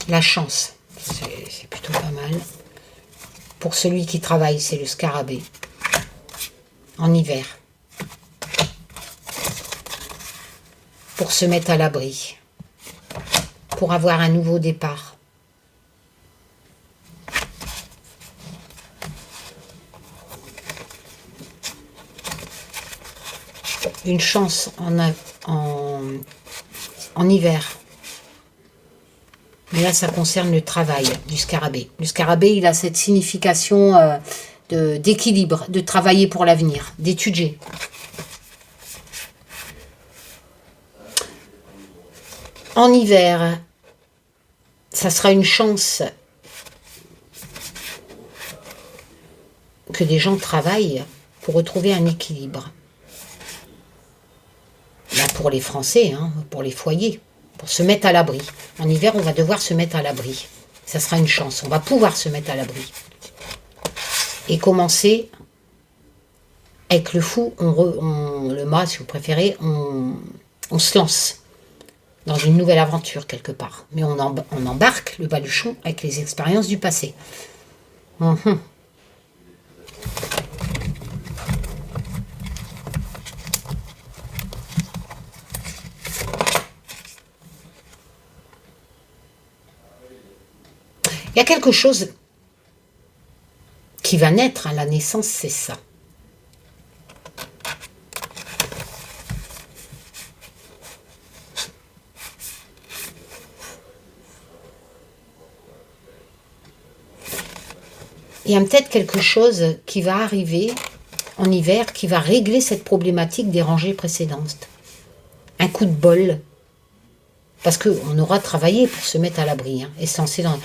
La chance, c'est plutôt pas mal. Pour celui qui travaille, c'est le scarabée. En hiver. Pour se mettre à l'abri. Pour avoir un nouveau départ. Une chance en hiver. Mais là, ça concerne le travail du scarabée. Le scarabée, il a cette signification d'équilibre, de travailler pour l'avenir, d'étudier. En hiver, ça sera une chance que des gens travaillent pour retrouver un équilibre. Là, pour les Français, hein, pour les foyers. Pour se mettre à l'abri. En hiver, on va devoir se mettre à l'abri. Ça sera une chance. On va pouvoir se mettre à l'abri. Et commencer avec le fou, le mât, si vous préférez, on se lance dans une nouvelle aventure quelque part. Mais on embarque le baluchon avec les expériences du passé. Il y a quelque chose qui va naître à la naissance, c'est ça. Il y a peut-être quelque chose qui va arriver en hiver qui va régler cette problématique des rangées précédentes. Un coup de bol. Parce qu'on aura travaillé pour se mettre à l'abri, hein, et se lancer dans...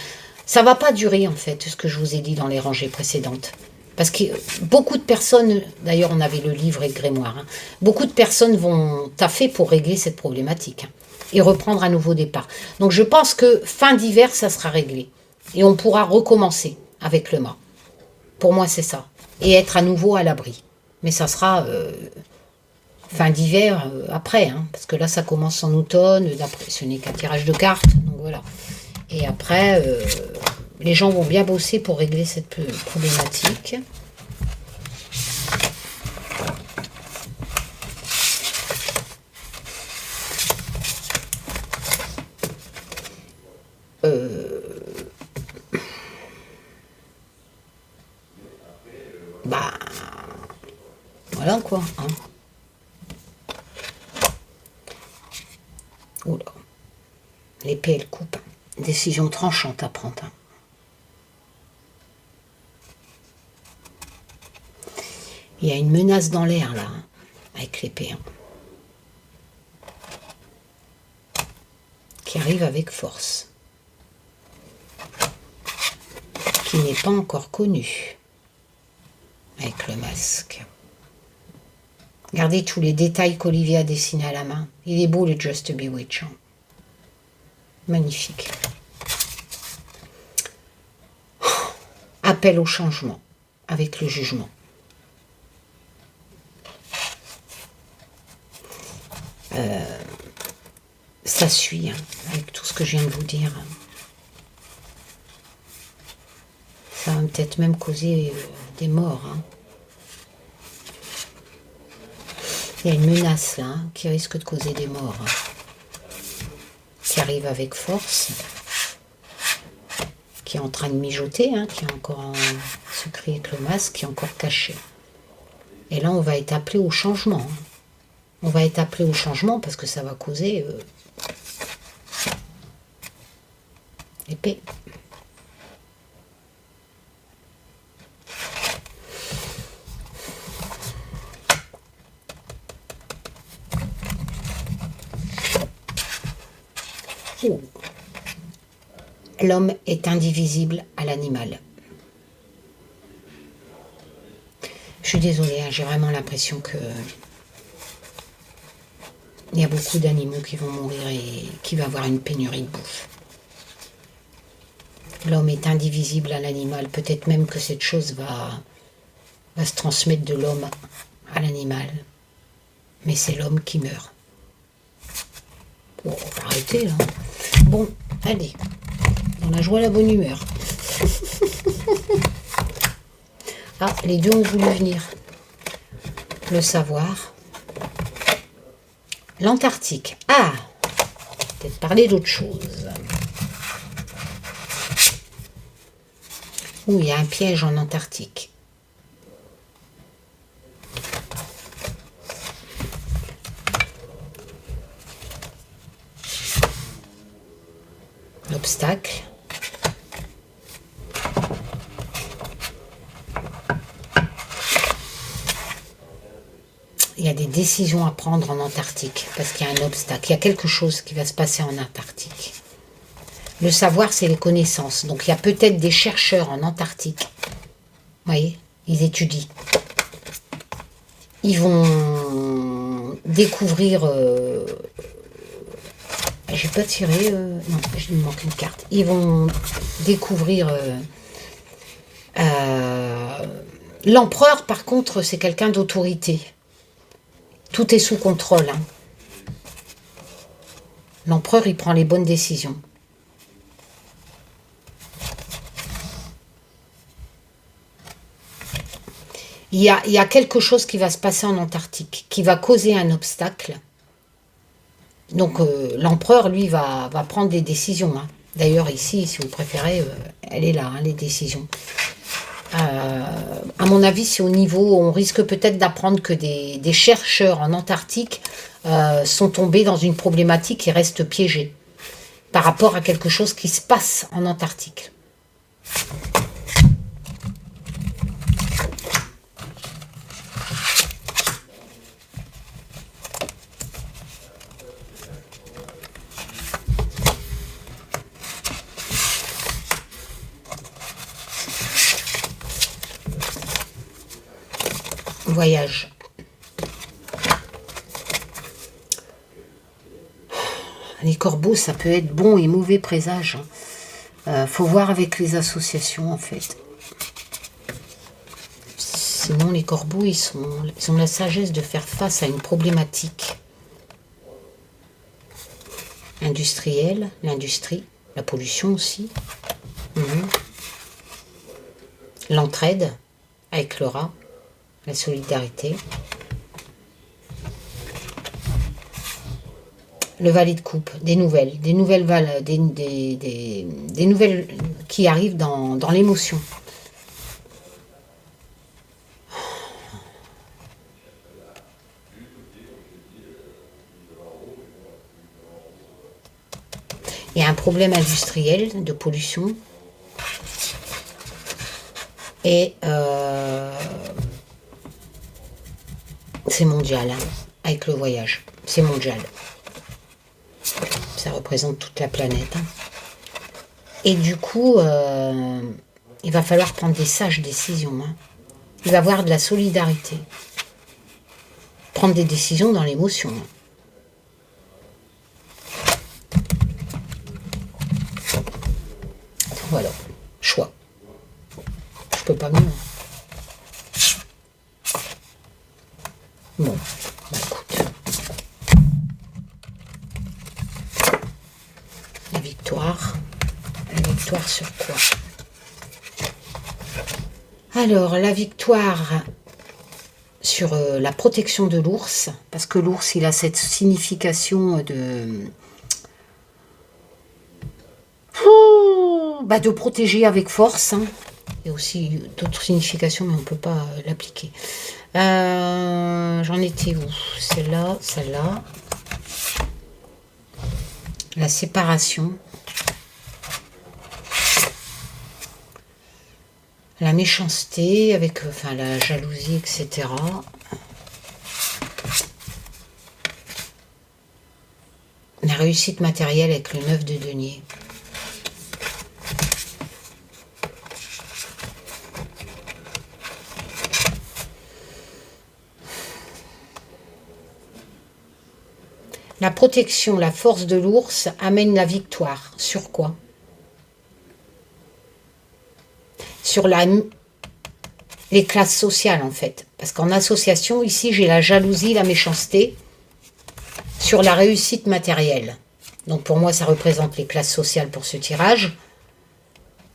Ça ne va pas durer, en fait, ce que je vous ai dit dans les rangées précédentes. Parce que beaucoup de personnes, d'ailleurs on avait le livre et le grimoire, hein, beaucoup de personnes vont taffer pour régler cette problématique, hein, et reprendre un nouveau départ. Donc je pense que fin d'hiver, ça sera réglé. Et on pourra recommencer avec le mât. Pour moi, c'est ça. Et être à nouveau à l'abri. Mais ça sera fin d'hiver après, hein, parce que là, ça commence en automne. Ce n'est qu'un tirage de cartes. Donc voilà. Et après, les gens vont bien bosser pour régler cette problématique. Voilà quoi. Hein. Oula. L'épée, elle coupe. Décision tranchante à prendre. Hein. Il y a une menace dans l'air là, hein, avec l'épée. Hein, qui arrive avec force. Qui n'est pas encore connue. Avec le masque. Regardez tous les détails qu'Olivier a dessinés à la main. Il est beau le Just Bewitch. Hein. Magnifique. Appel au changement avec le jugement. Ça suit, hein, avec tout ce que je viens de vous dire. Ça va peut-être même causer des morts. Hein. Il y a une menace là, hein, qui risque de causer des morts. Hein, qui arrive avec force. Qui est en train de mijoter, hein, qui est encore en secret avec le masque, qui est encore caché. Et là, on va être appelé au changement. Hein. On va être appelé au changement parce que ça va causer Épée. Oh. L'homme est indivisible à l'animal. Je suis désolée, hein, j'ai vraiment l'impression que il y a beaucoup d'animaux qui vont mourir et qui va avoir une pénurie de bouffe. L'homme est indivisible à l'animal. Peut-être même que cette chose va se transmettre de l'homme à l'animal. Mais c'est l'homme qui meurt. Bon, on va arrêter là. Bon, allez. Dans la joie, la bonne humeur. Ah, les deux ont voulu venir. Le savoir. L'Antarctique. Ah, peut-être parler d'autre chose. Ouh, il y a un piège en Antarctique. L'obstacle. Il y a des décisions à prendre en Antarctique parce qu'il y a un obstacle. Il y a quelque chose qui va se passer en Antarctique. Le savoir, c'est les connaissances. Donc, il y a peut-être des chercheurs en Antarctique. Vous voyez, ils étudient. Ils vont découvrir... j'ai pas tiré... non, il me manque une carte. Ils vont découvrir... l'empereur, par contre, c'est quelqu'un d'autorité. Tout est sous contrôle. Hein. L'empereur, il prend les bonnes décisions. Il y a quelque chose qui va se passer en Antarctique, qui va causer un obstacle. Donc, l'empereur, lui, va prendre des décisions. Hein. D'ailleurs, ici, si vous préférez, elle est là, hein, les décisions. À mon avis, c'est au niveau, on risque peut-être d'apprendre que des chercheurs en Antarctique sont tombés dans une problématique et restent piégés par rapport à quelque chose qui se passe en Antarctique. Voyage. Les corbeaux, ça peut être bon et mauvais présage. Faut voir avec les associations, en fait. Sinon, les corbeaux, ils ont la sagesse de faire face à une problématique industrielle, l'industrie, la pollution aussi. L'entraide avec le rat. La solidarité. Le valet de coupe, des nouvelles qui arrivent dans l'émotion. Il y a un problème industriel de pollution et c'est mondial, hein, avec le voyage. C'est mondial. Ça représente toute la planète. Hein. Et du coup, il va falloir prendre des sages décisions. Hein. Il va y avoir de la solidarité. Prendre des décisions dans l'émotion. Hein. Voilà. Choix. Je peux pas mieux. Bon, bah écoute. La victoire. La victoire sur quoi? Alors, la victoire sur la protection de l'ours, parce que l'ours, il a cette signification de protéger avec force. Hein. Il y a aussi d'autres significations, mais on ne peut pas l'appliquer. J'en étais où? Celle-là, celle-là. La séparation. La méchanceté, avec enfin, la jalousie, etc. La réussite matérielle avec le 9 de denier. La protection, la force de l'ours amène la victoire. Sur quoi? Sur les classes sociales, en fait. Parce qu'en association, ici, j'ai la jalousie, la méchanceté. Sur la réussite matérielle. Donc, pour moi, ça représente les classes sociales pour ce tirage.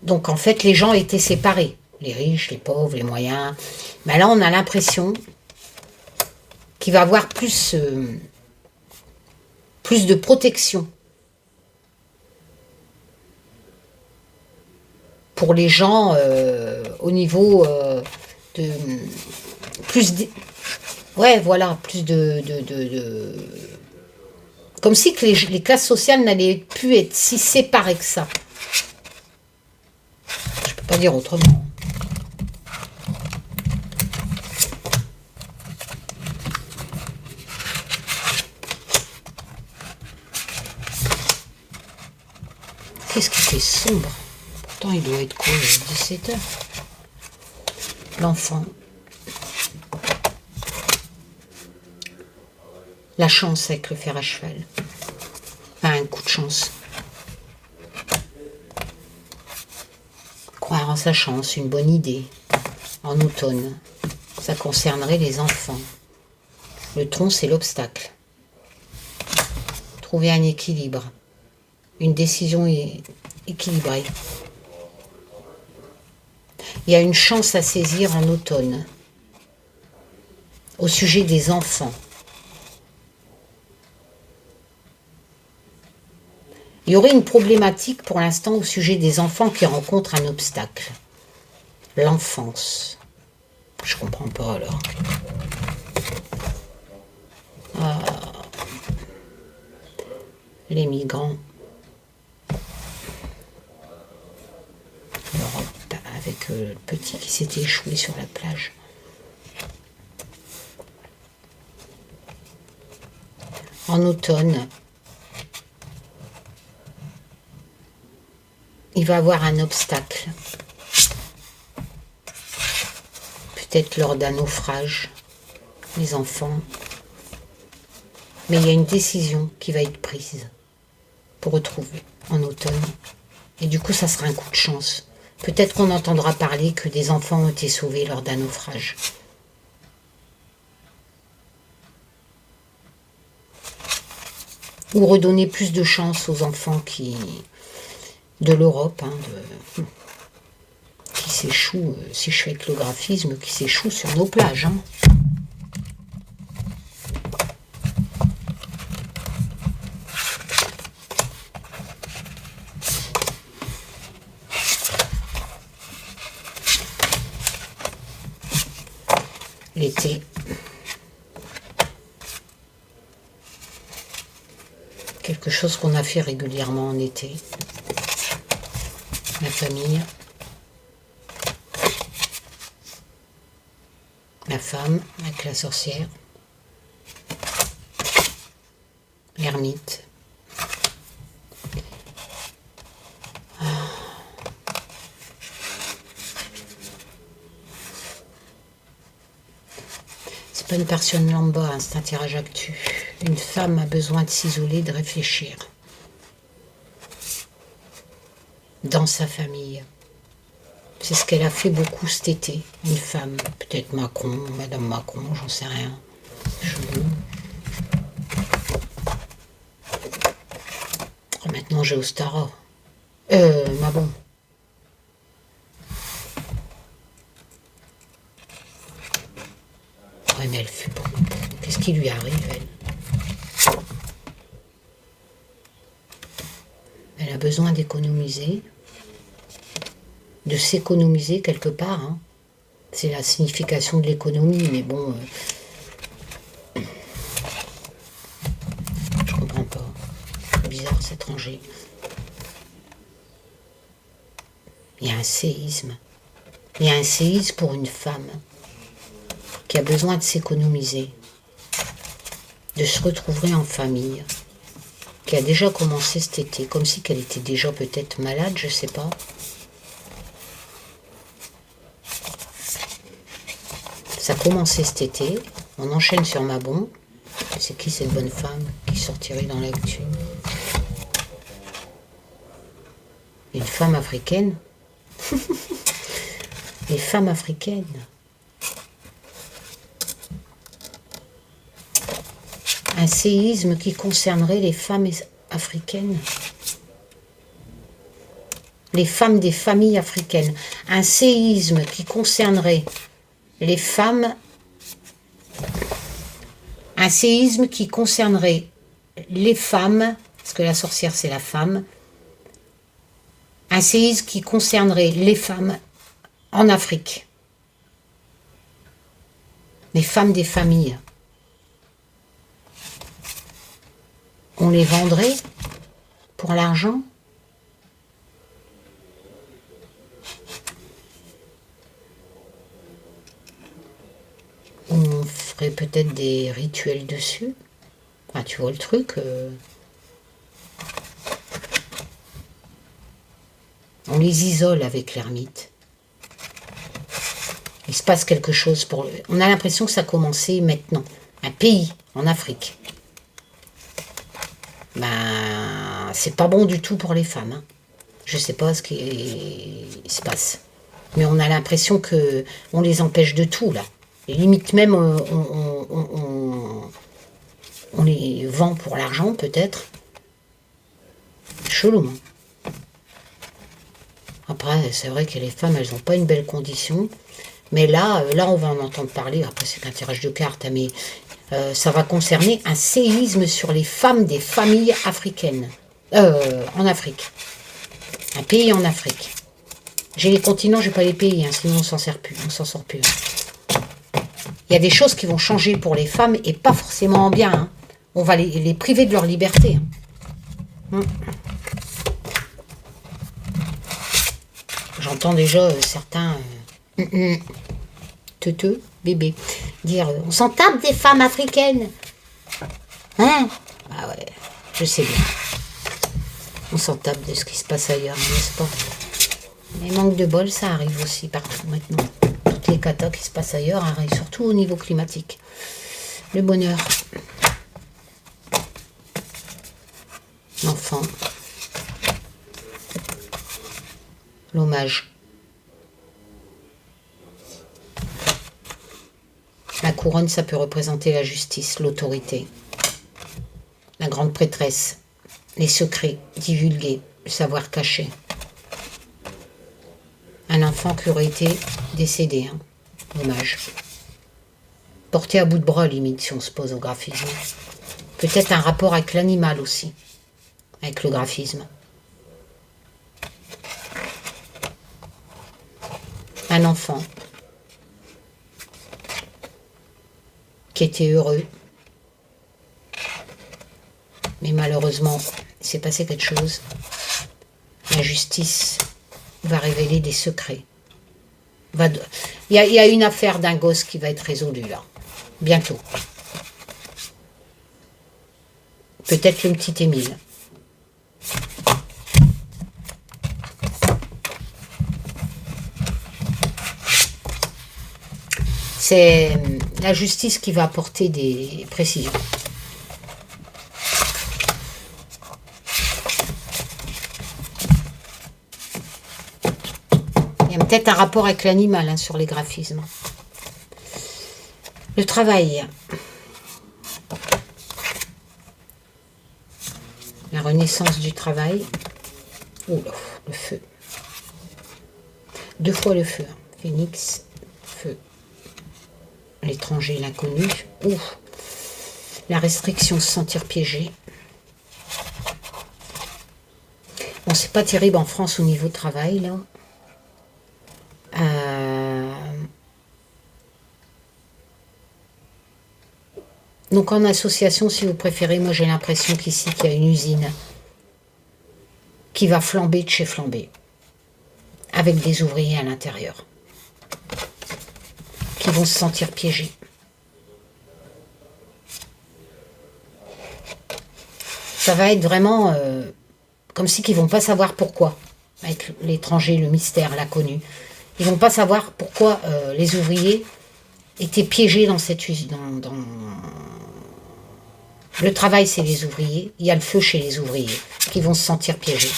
Donc, en fait, les gens étaient séparés. Les riches, les pauvres, les moyens. Mais là, on a l'impression qu'il va y avoir plus de protection pour les gens au niveau de plus ouais voilà plus de comme si que les classes sociales n'allaient plus être si séparées que ça. Je peux pas dire autrement. Qu'est-ce qui fait sombre? Pourtant, il doit être quoi, 17 heures. L'enfant. La chance avec le fer à cheval. Enfin, un coup de chance. Croire en sa chance, une bonne idée. En automne. Ça concernerait les enfants. Le tronc, c'est l'obstacle. Trouver un équilibre. Une décision équilibrée. Il y a une chance à saisir en automne. Au sujet des enfants. Il y aurait une problématique pour l'instant au sujet des enfants qui rencontrent un obstacle. L'enfance. Je comprends pas alors. Ah. Les migrants. L'Europe avec le petit qui s'était échoué sur la plage. En automne, il va avoir un obstacle. Peut-être lors d'un naufrage, les enfants. Mais il y a une décision qui va être prise pour retrouver en automne. Et du coup, ça sera un coup de chance. Peut-être qu'on entendra parler que des enfants ont été sauvés lors d'un naufrage. Ou redonner plus de chance aux enfants de l'Europe, qui s'échouent, si je fais avec le graphisme, qui s'échouent sur nos plages. L'été. Quelque chose qu'on a fait régulièrement en été. La famille. La femme avec la sorcière. L'ermite. C'est pas une personne lambda, c'est un tirage actu. Une femme a besoin de s'isoler, de réfléchir. Dans sa famille. C'est ce qu'elle a fait beaucoup cet été. Une femme, peut-être Macron, Madame Macron, j'en sais rien. Oh, maintenant j'ai Ostara. Mabon. Ouais, mais elle fut bon. Qu'est-ce qui lui arrive, elle? Elle a besoin d'économiser, de s'économiser quelque part. C'est la signification de l'économie, mais bon, je comprends pas. C'est bizarre, c'est étranger. Il y a un séisme. Il y a un séisme pour une femme qui a besoin de s'économiser, de se retrouver en famille, qui a déjà commencé cet été, comme si qu'elle était déjà peut-être malade, je sais pas. Ça a commencé cet été, on enchaîne sur ma bombe. C'est qui cette bonne femme qui sortirait dans l'actu? Une femme africaine. Les femmes africaines. Un séisme qui concernerait les femmes africaines. Les femmes des familles africaines. Un séisme qui concernerait les femmes. Un séisme qui concernerait les femmes, parce que la sorcière c'est la femme. Un séisme qui concernerait les femmes en Afrique. Les femmes des familles. On les vendrait pour l'argent? On ferait peut-être des rituels dessus. Ah, tu vois le truc On les isole avec l'ermite. Il se passe quelque chose pour... On a l'impression que ça a commencé maintenant. Un pays en Afrique. Ben, c'est pas bon du tout pour les femmes. Hein. Je sais pas ce qui se passe. Mais on a l'impression que on les empêche de tout, là. Et limite même, on les vend pour l'argent, peut-être. Chelou, hein. Après, c'est vrai que les femmes, elles n'ont pas une belle condition. Mais là, on va en entendre parler. Après, c'est qu'un tirage de cartes, mais ça va concerner un séisme sur les femmes des familles africaines. En Afrique. Un pays en Afrique. J'ai les continents, j'ai pas les pays, hein, sinon on s'en sort plus. Il y a des choses qui vont changer pour les femmes et pas forcément en bien. Hein. On va les priver de leur liberté. Hein. J'entends déjà certains teuteux, bébés, dire on s'en tape des femmes africaines. Hein? Ah ouais, je sais bien. On s'en tape de ce qui se passe ailleurs, n'est-ce pas? Mais manque de bol, ça arrive aussi partout maintenant. Toutes les catas qui se passent ailleurs arrivent surtout au niveau climatique. Le bonheur. L'enfant. L'hommage. La couronne, ça peut représenter la justice, l'autorité. La grande prêtresse. Les secrets divulgués, le savoir caché. Un enfant qui aurait été décédé. Hein. Hommage. Porté à bout de bras, limite, si on se pose au graphisme. Peut-être un rapport avec l'animal aussi. Avec le graphisme. Un enfant qui était heureux. Mais malheureusement, il s'est passé quelque chose. La justice va révéler des secrets. Il y a une affaire d'un gosse qui va être résolue là. Bientôt. Peut-être le petit Émile. C'est la justice qui va apporter des précisions. Il y a peut-être un rapport avec l'animal hein, sur les graphismes. Le travail. La renaissance du travail. Oh là, le feu. 2 fois le feu. Phénix, feu. L'étranger, l'inconnu. Ouf. La restriction, se sentir piégé. Bon, c'est pas terrible en France au niveau de travail, là. Donc en association, si vous préférez, moi j'ai l'impression qu'ici, qu'il y a une usine qui va flamber de chez flamber, avec des ouvriers à l'intérieur. qui vont se sentir piégés. Ça va être vraiment comme si qu'ils ne vont pas savoir pourquoi, avec l'étranger, le mystère, l'inconnu. Ils ne vont pas savoir pourquoi les ouvriers étaient piégés dans cette usine. Le travail, c'est les ouvriers. Il y a le feu chez les ouvriers qui vont se sentir piégés.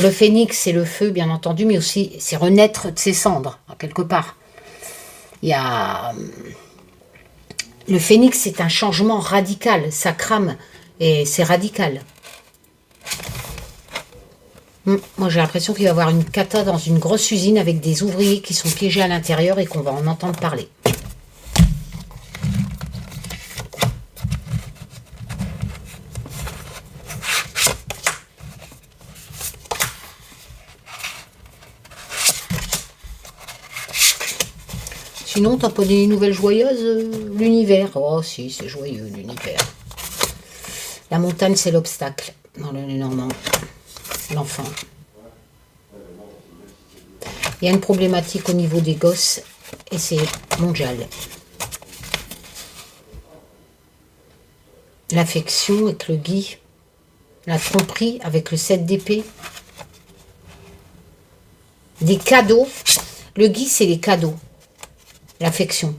Le phénix, c'est le feu, bien entendu, mais aussi c'est renaître de ses cendres, quelque part. Il y a... Le phénix, c'est un changement radical. Ça crame et c'est radical. Moi, j'ai l'impression qu'il va y avoir une cata dans une grosse usine avec des ouvriers qui sont piégés à l'intérieur et qu'on va en entendre parler. Sinon, t'as pas des nouvelles joyeuses? L'univers. Oh si, c'est joyeux, l'univers. La montagne, c'est l'obstacle dans le Normand. L'enfant. Il y a une problématique au niveau des gosses et c'est mondial. L'affection avec le Guy. La tromperie avec le 7 d'épée. Des cadeaux. Le Guy, c'est les cadeaux. L'affection.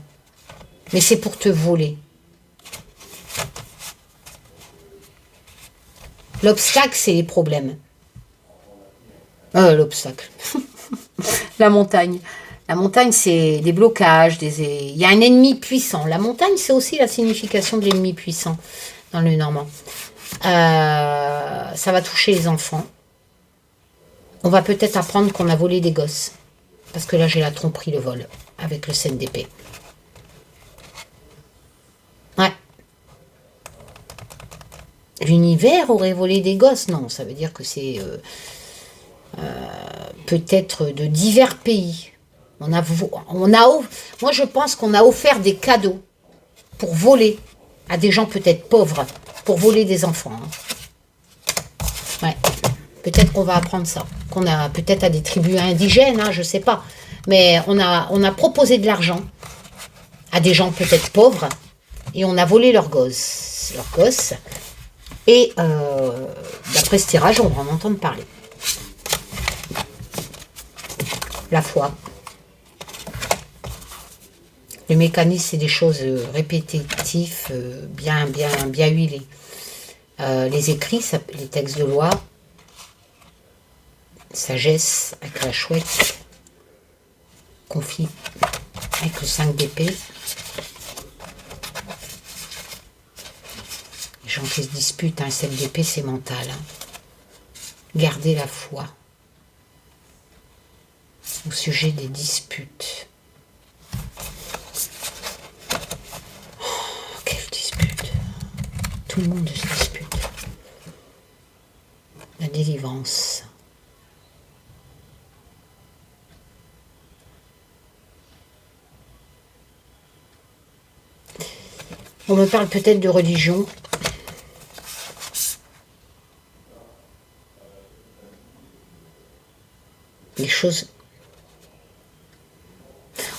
Mais c'est pour te voler. L'obstacle, c'est les problèmes. L'obstacle. La montagne. La montagne, c'est des blocages. Il y a un ennemi puissant. La montagne, c'est aussi la signification de l'ennemi puissant dans le Normand. Ça va toucher les enfants. On va peut-être apprendre qu'on a volé des gosses. Parce que là, j'ai la tromperie, le vol, avec le 7 d'épée. Ouais. L'univers aurait volé des gosses? Non, ça veut dire que c'est peut-être de divers pays. Moi, je pense qu'on a offert des cadeaux pour voler à des gens peut-être pauvres, pour voler des enfants. Hein. Ouais. Peut-être qu'on va apprendre ça. Qu'on a peut-être à des tribus indigènes, hein, je ne sais pas. Mais on a proposé de l'argent à des gens peut-être pauvres et on a volé leurs gosses. Et d'après ce tirage, on va en entendre parler. La foi. Le mécanisme, c'est des choses répétitives, bien huilées. Les écrits, les textes de loi. Sagesse avec la chouette. Conflit avec le 5 d'épée. Les gens qui se disputent, un 7 d'épée, c'est mental. Hein. Gardez la foi. Au sujet des disputes. Oh, quelle dispute. Tout le monde se dispute. La délivrance. On me parle peut-être de religion. Les choses...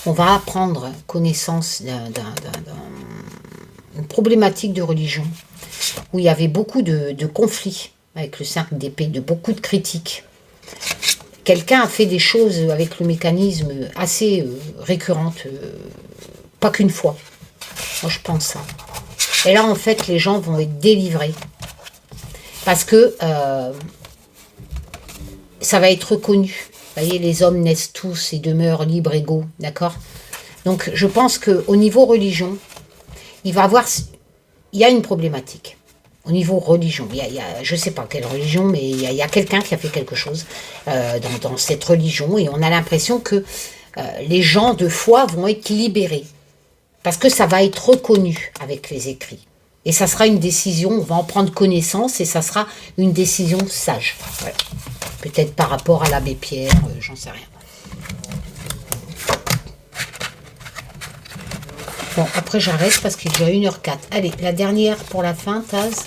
On va apprendre connaissance d'une problématique de religion où il y avait beaucoup de conflits avec le 5 d'épée, de beaucoup de critiques. Quelqu'un a fait des choses avec le mécanisme assez récurrentes, pas qu'une fois. Moi, je pense ça. Et là, en fait, les gens vont être délivrés. Parce que ça va être reconnu. Vous voyez, les hommes naissent tous et demeurent libres, égaux. D'accord? Donc, je pense qu'au niveau religion, il y a une problématique. Au niveau religion. Je ne sais pas quelle religion, mais il y a quelqu'un qui a fait quelque chose dans cette religion. Et on a l'impression que les gens de foi vont être libérés. Parce que ça va être reconnu avec les écrits. Et ça sera une décision, on va en prendre connaissance et ça sera une décision sage. Ouais. Peut-être par rapport à l'abbé Pierre, j'en sais rien. Bon, après j'arrête parce qu'il est déjà 1h04. Allez, la dernière pour la fin, Taz.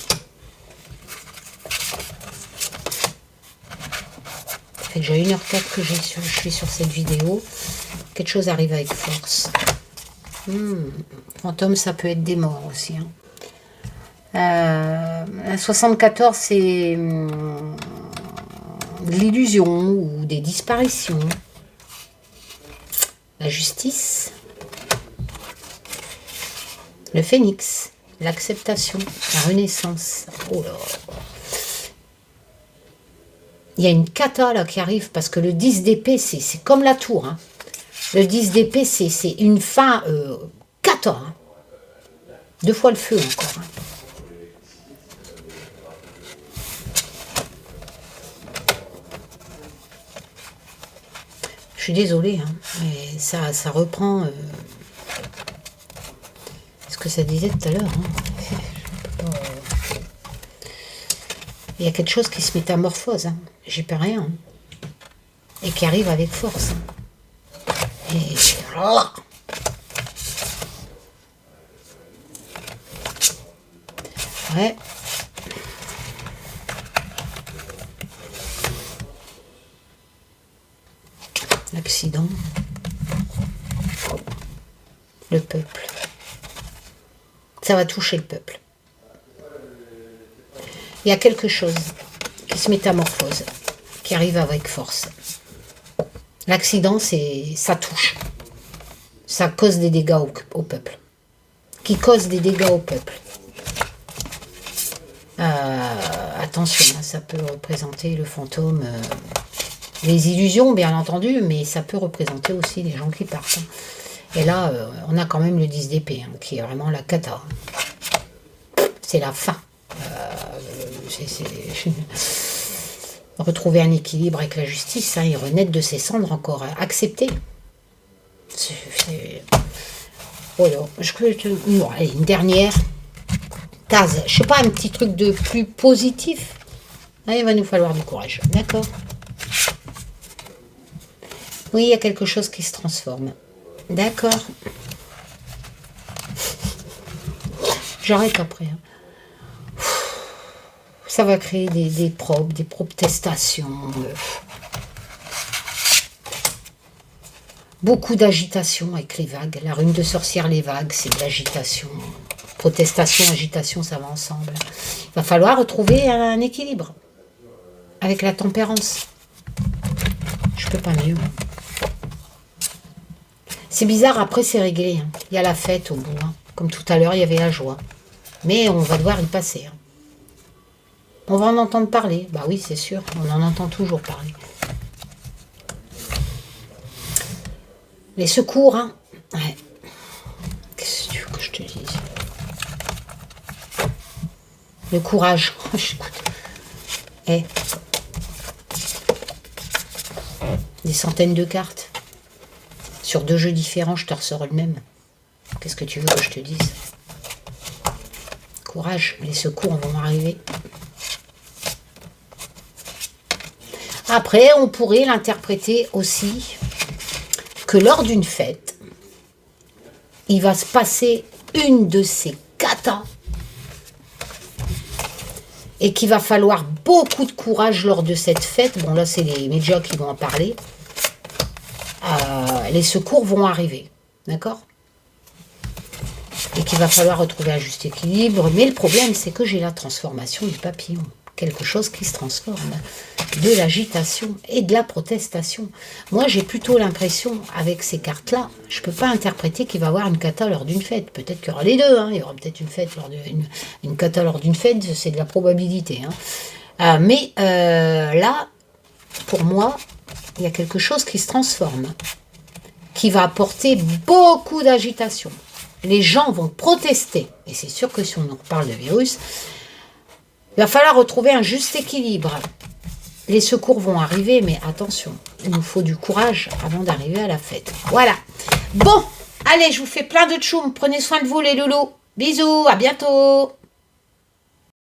fait déjà 1h04 que je suis sur cette vidéo. Quelque chose arrive avec force. Fantôme, ça peut être des morts aussi. Hein. 74, c'est de l'illusion ou des disparitions. La justice. Le phénix. L'acceptation. La renaissance. Oh là. Il y a une cata là qui arrive parce que le 10 d'épée, c'est comme la tour. Hein. Le 10 d'épée, c'est une fin cata. Hein. 2 fois le feu encore. Hein. Je suis désolée, hein, mais ça reprend ce que ça disait tout à l'heure. Hein. Il y a quelque chose qui se métamorphose. Hein. J'y peux rien. Hein. Et qui arrive avec force. Hein. Et... Ouais. L'accident. Le peuple. Ça va toucher le peuple. Il y a quelque chose qui se métamorphose, qui arrive avec force. L'accident, ça touche. Ça cause des dégâts au peuple. Qui cause des dégâts au peuple. Attention, hein, ça peut représenter le fantôme, les illusions, bien entendu, mais ça peut représenter aussi les gens qui partent. Hein. Et là, on a quand même le 10 d'épée, hein, qui est vraiment la cata. C'est la fin. Retrouver un équilibre avec la justice, hein, et renaître de ses cendres encore, hein, accepter. Voilà. Bon, allez, une dernière case. Je sais pas, un petit truc de plus positif. Ah, il va nous falloir du courage. D'accord. Oui, il y a quelque chose qui se transforme. D'accord. J'arrête après. Hein. Ça va créer des protestations. Beaucoup d'agitation avec les vagues. La rune de sorcière, les vagues, c'est de l'agitation. Protestation, agitation, ça va ensemble. Il va falloir retrouver un équilibre avec la tempérance. Je peux pas mieux. C'est bizarre, après c'est réglé. Hein. Il y a la fête au bout. Hein. Comme tout à l'heure, il y avait la joie. Mais on va devoir y passer. Hein. On va en entendre parler. Bah oui, c'est sûr. On en entend toujours parler. Les secours, hein. Ouais. Qu'est-ce que tu veux que je te dise? Le courage. Eh. Des centaines de cartes. Sur 2 jeux différents, je te ressors le même. Qu'est-ce que tu veux que je te dise? Courage. Les secours vont arriver. Après, on pourrait l'interpréter aussi que lors d'une fête, il va se passer une de ces katas et qu'il va falloir beaucoup de courage lors de cette fête. Bon, là, c'est les médias qui vont en parler. Les secours vont arriver, d'accord? Et qu'il va falloir retrouver un juste équilibre. Mais le problème, c'est que j'ai la transformation du papillon. Quelque chose qui se transforme, de l'agitation et de la protestation. Moi, j'ai plutôt l'impression, avec ces cartes-là, je ne peux pas interpréter qu'il va y avoir une cata lors d'une fête. Peut-être qu'il y aura les deux, hein. Il y aura peut-être une fête une cata lors d'une fête, c'est de la probabilité. Hein. Mais là, pour moi, il y a quelque chose qui se transforme, qui va apporter beaucoup d'agitation. Les gens vont protester, et c'est sûr que si on en reparle de virus, il va falloir retrouver un juste équilibre. Les secours vont arriver, mais attention, il nous faut du courage avant d'arriver à la fête. Voilà. Bon, allez, je vous fais plein de tchoum. Prenez soin de vous, les loulous. Bisous, à bientôt.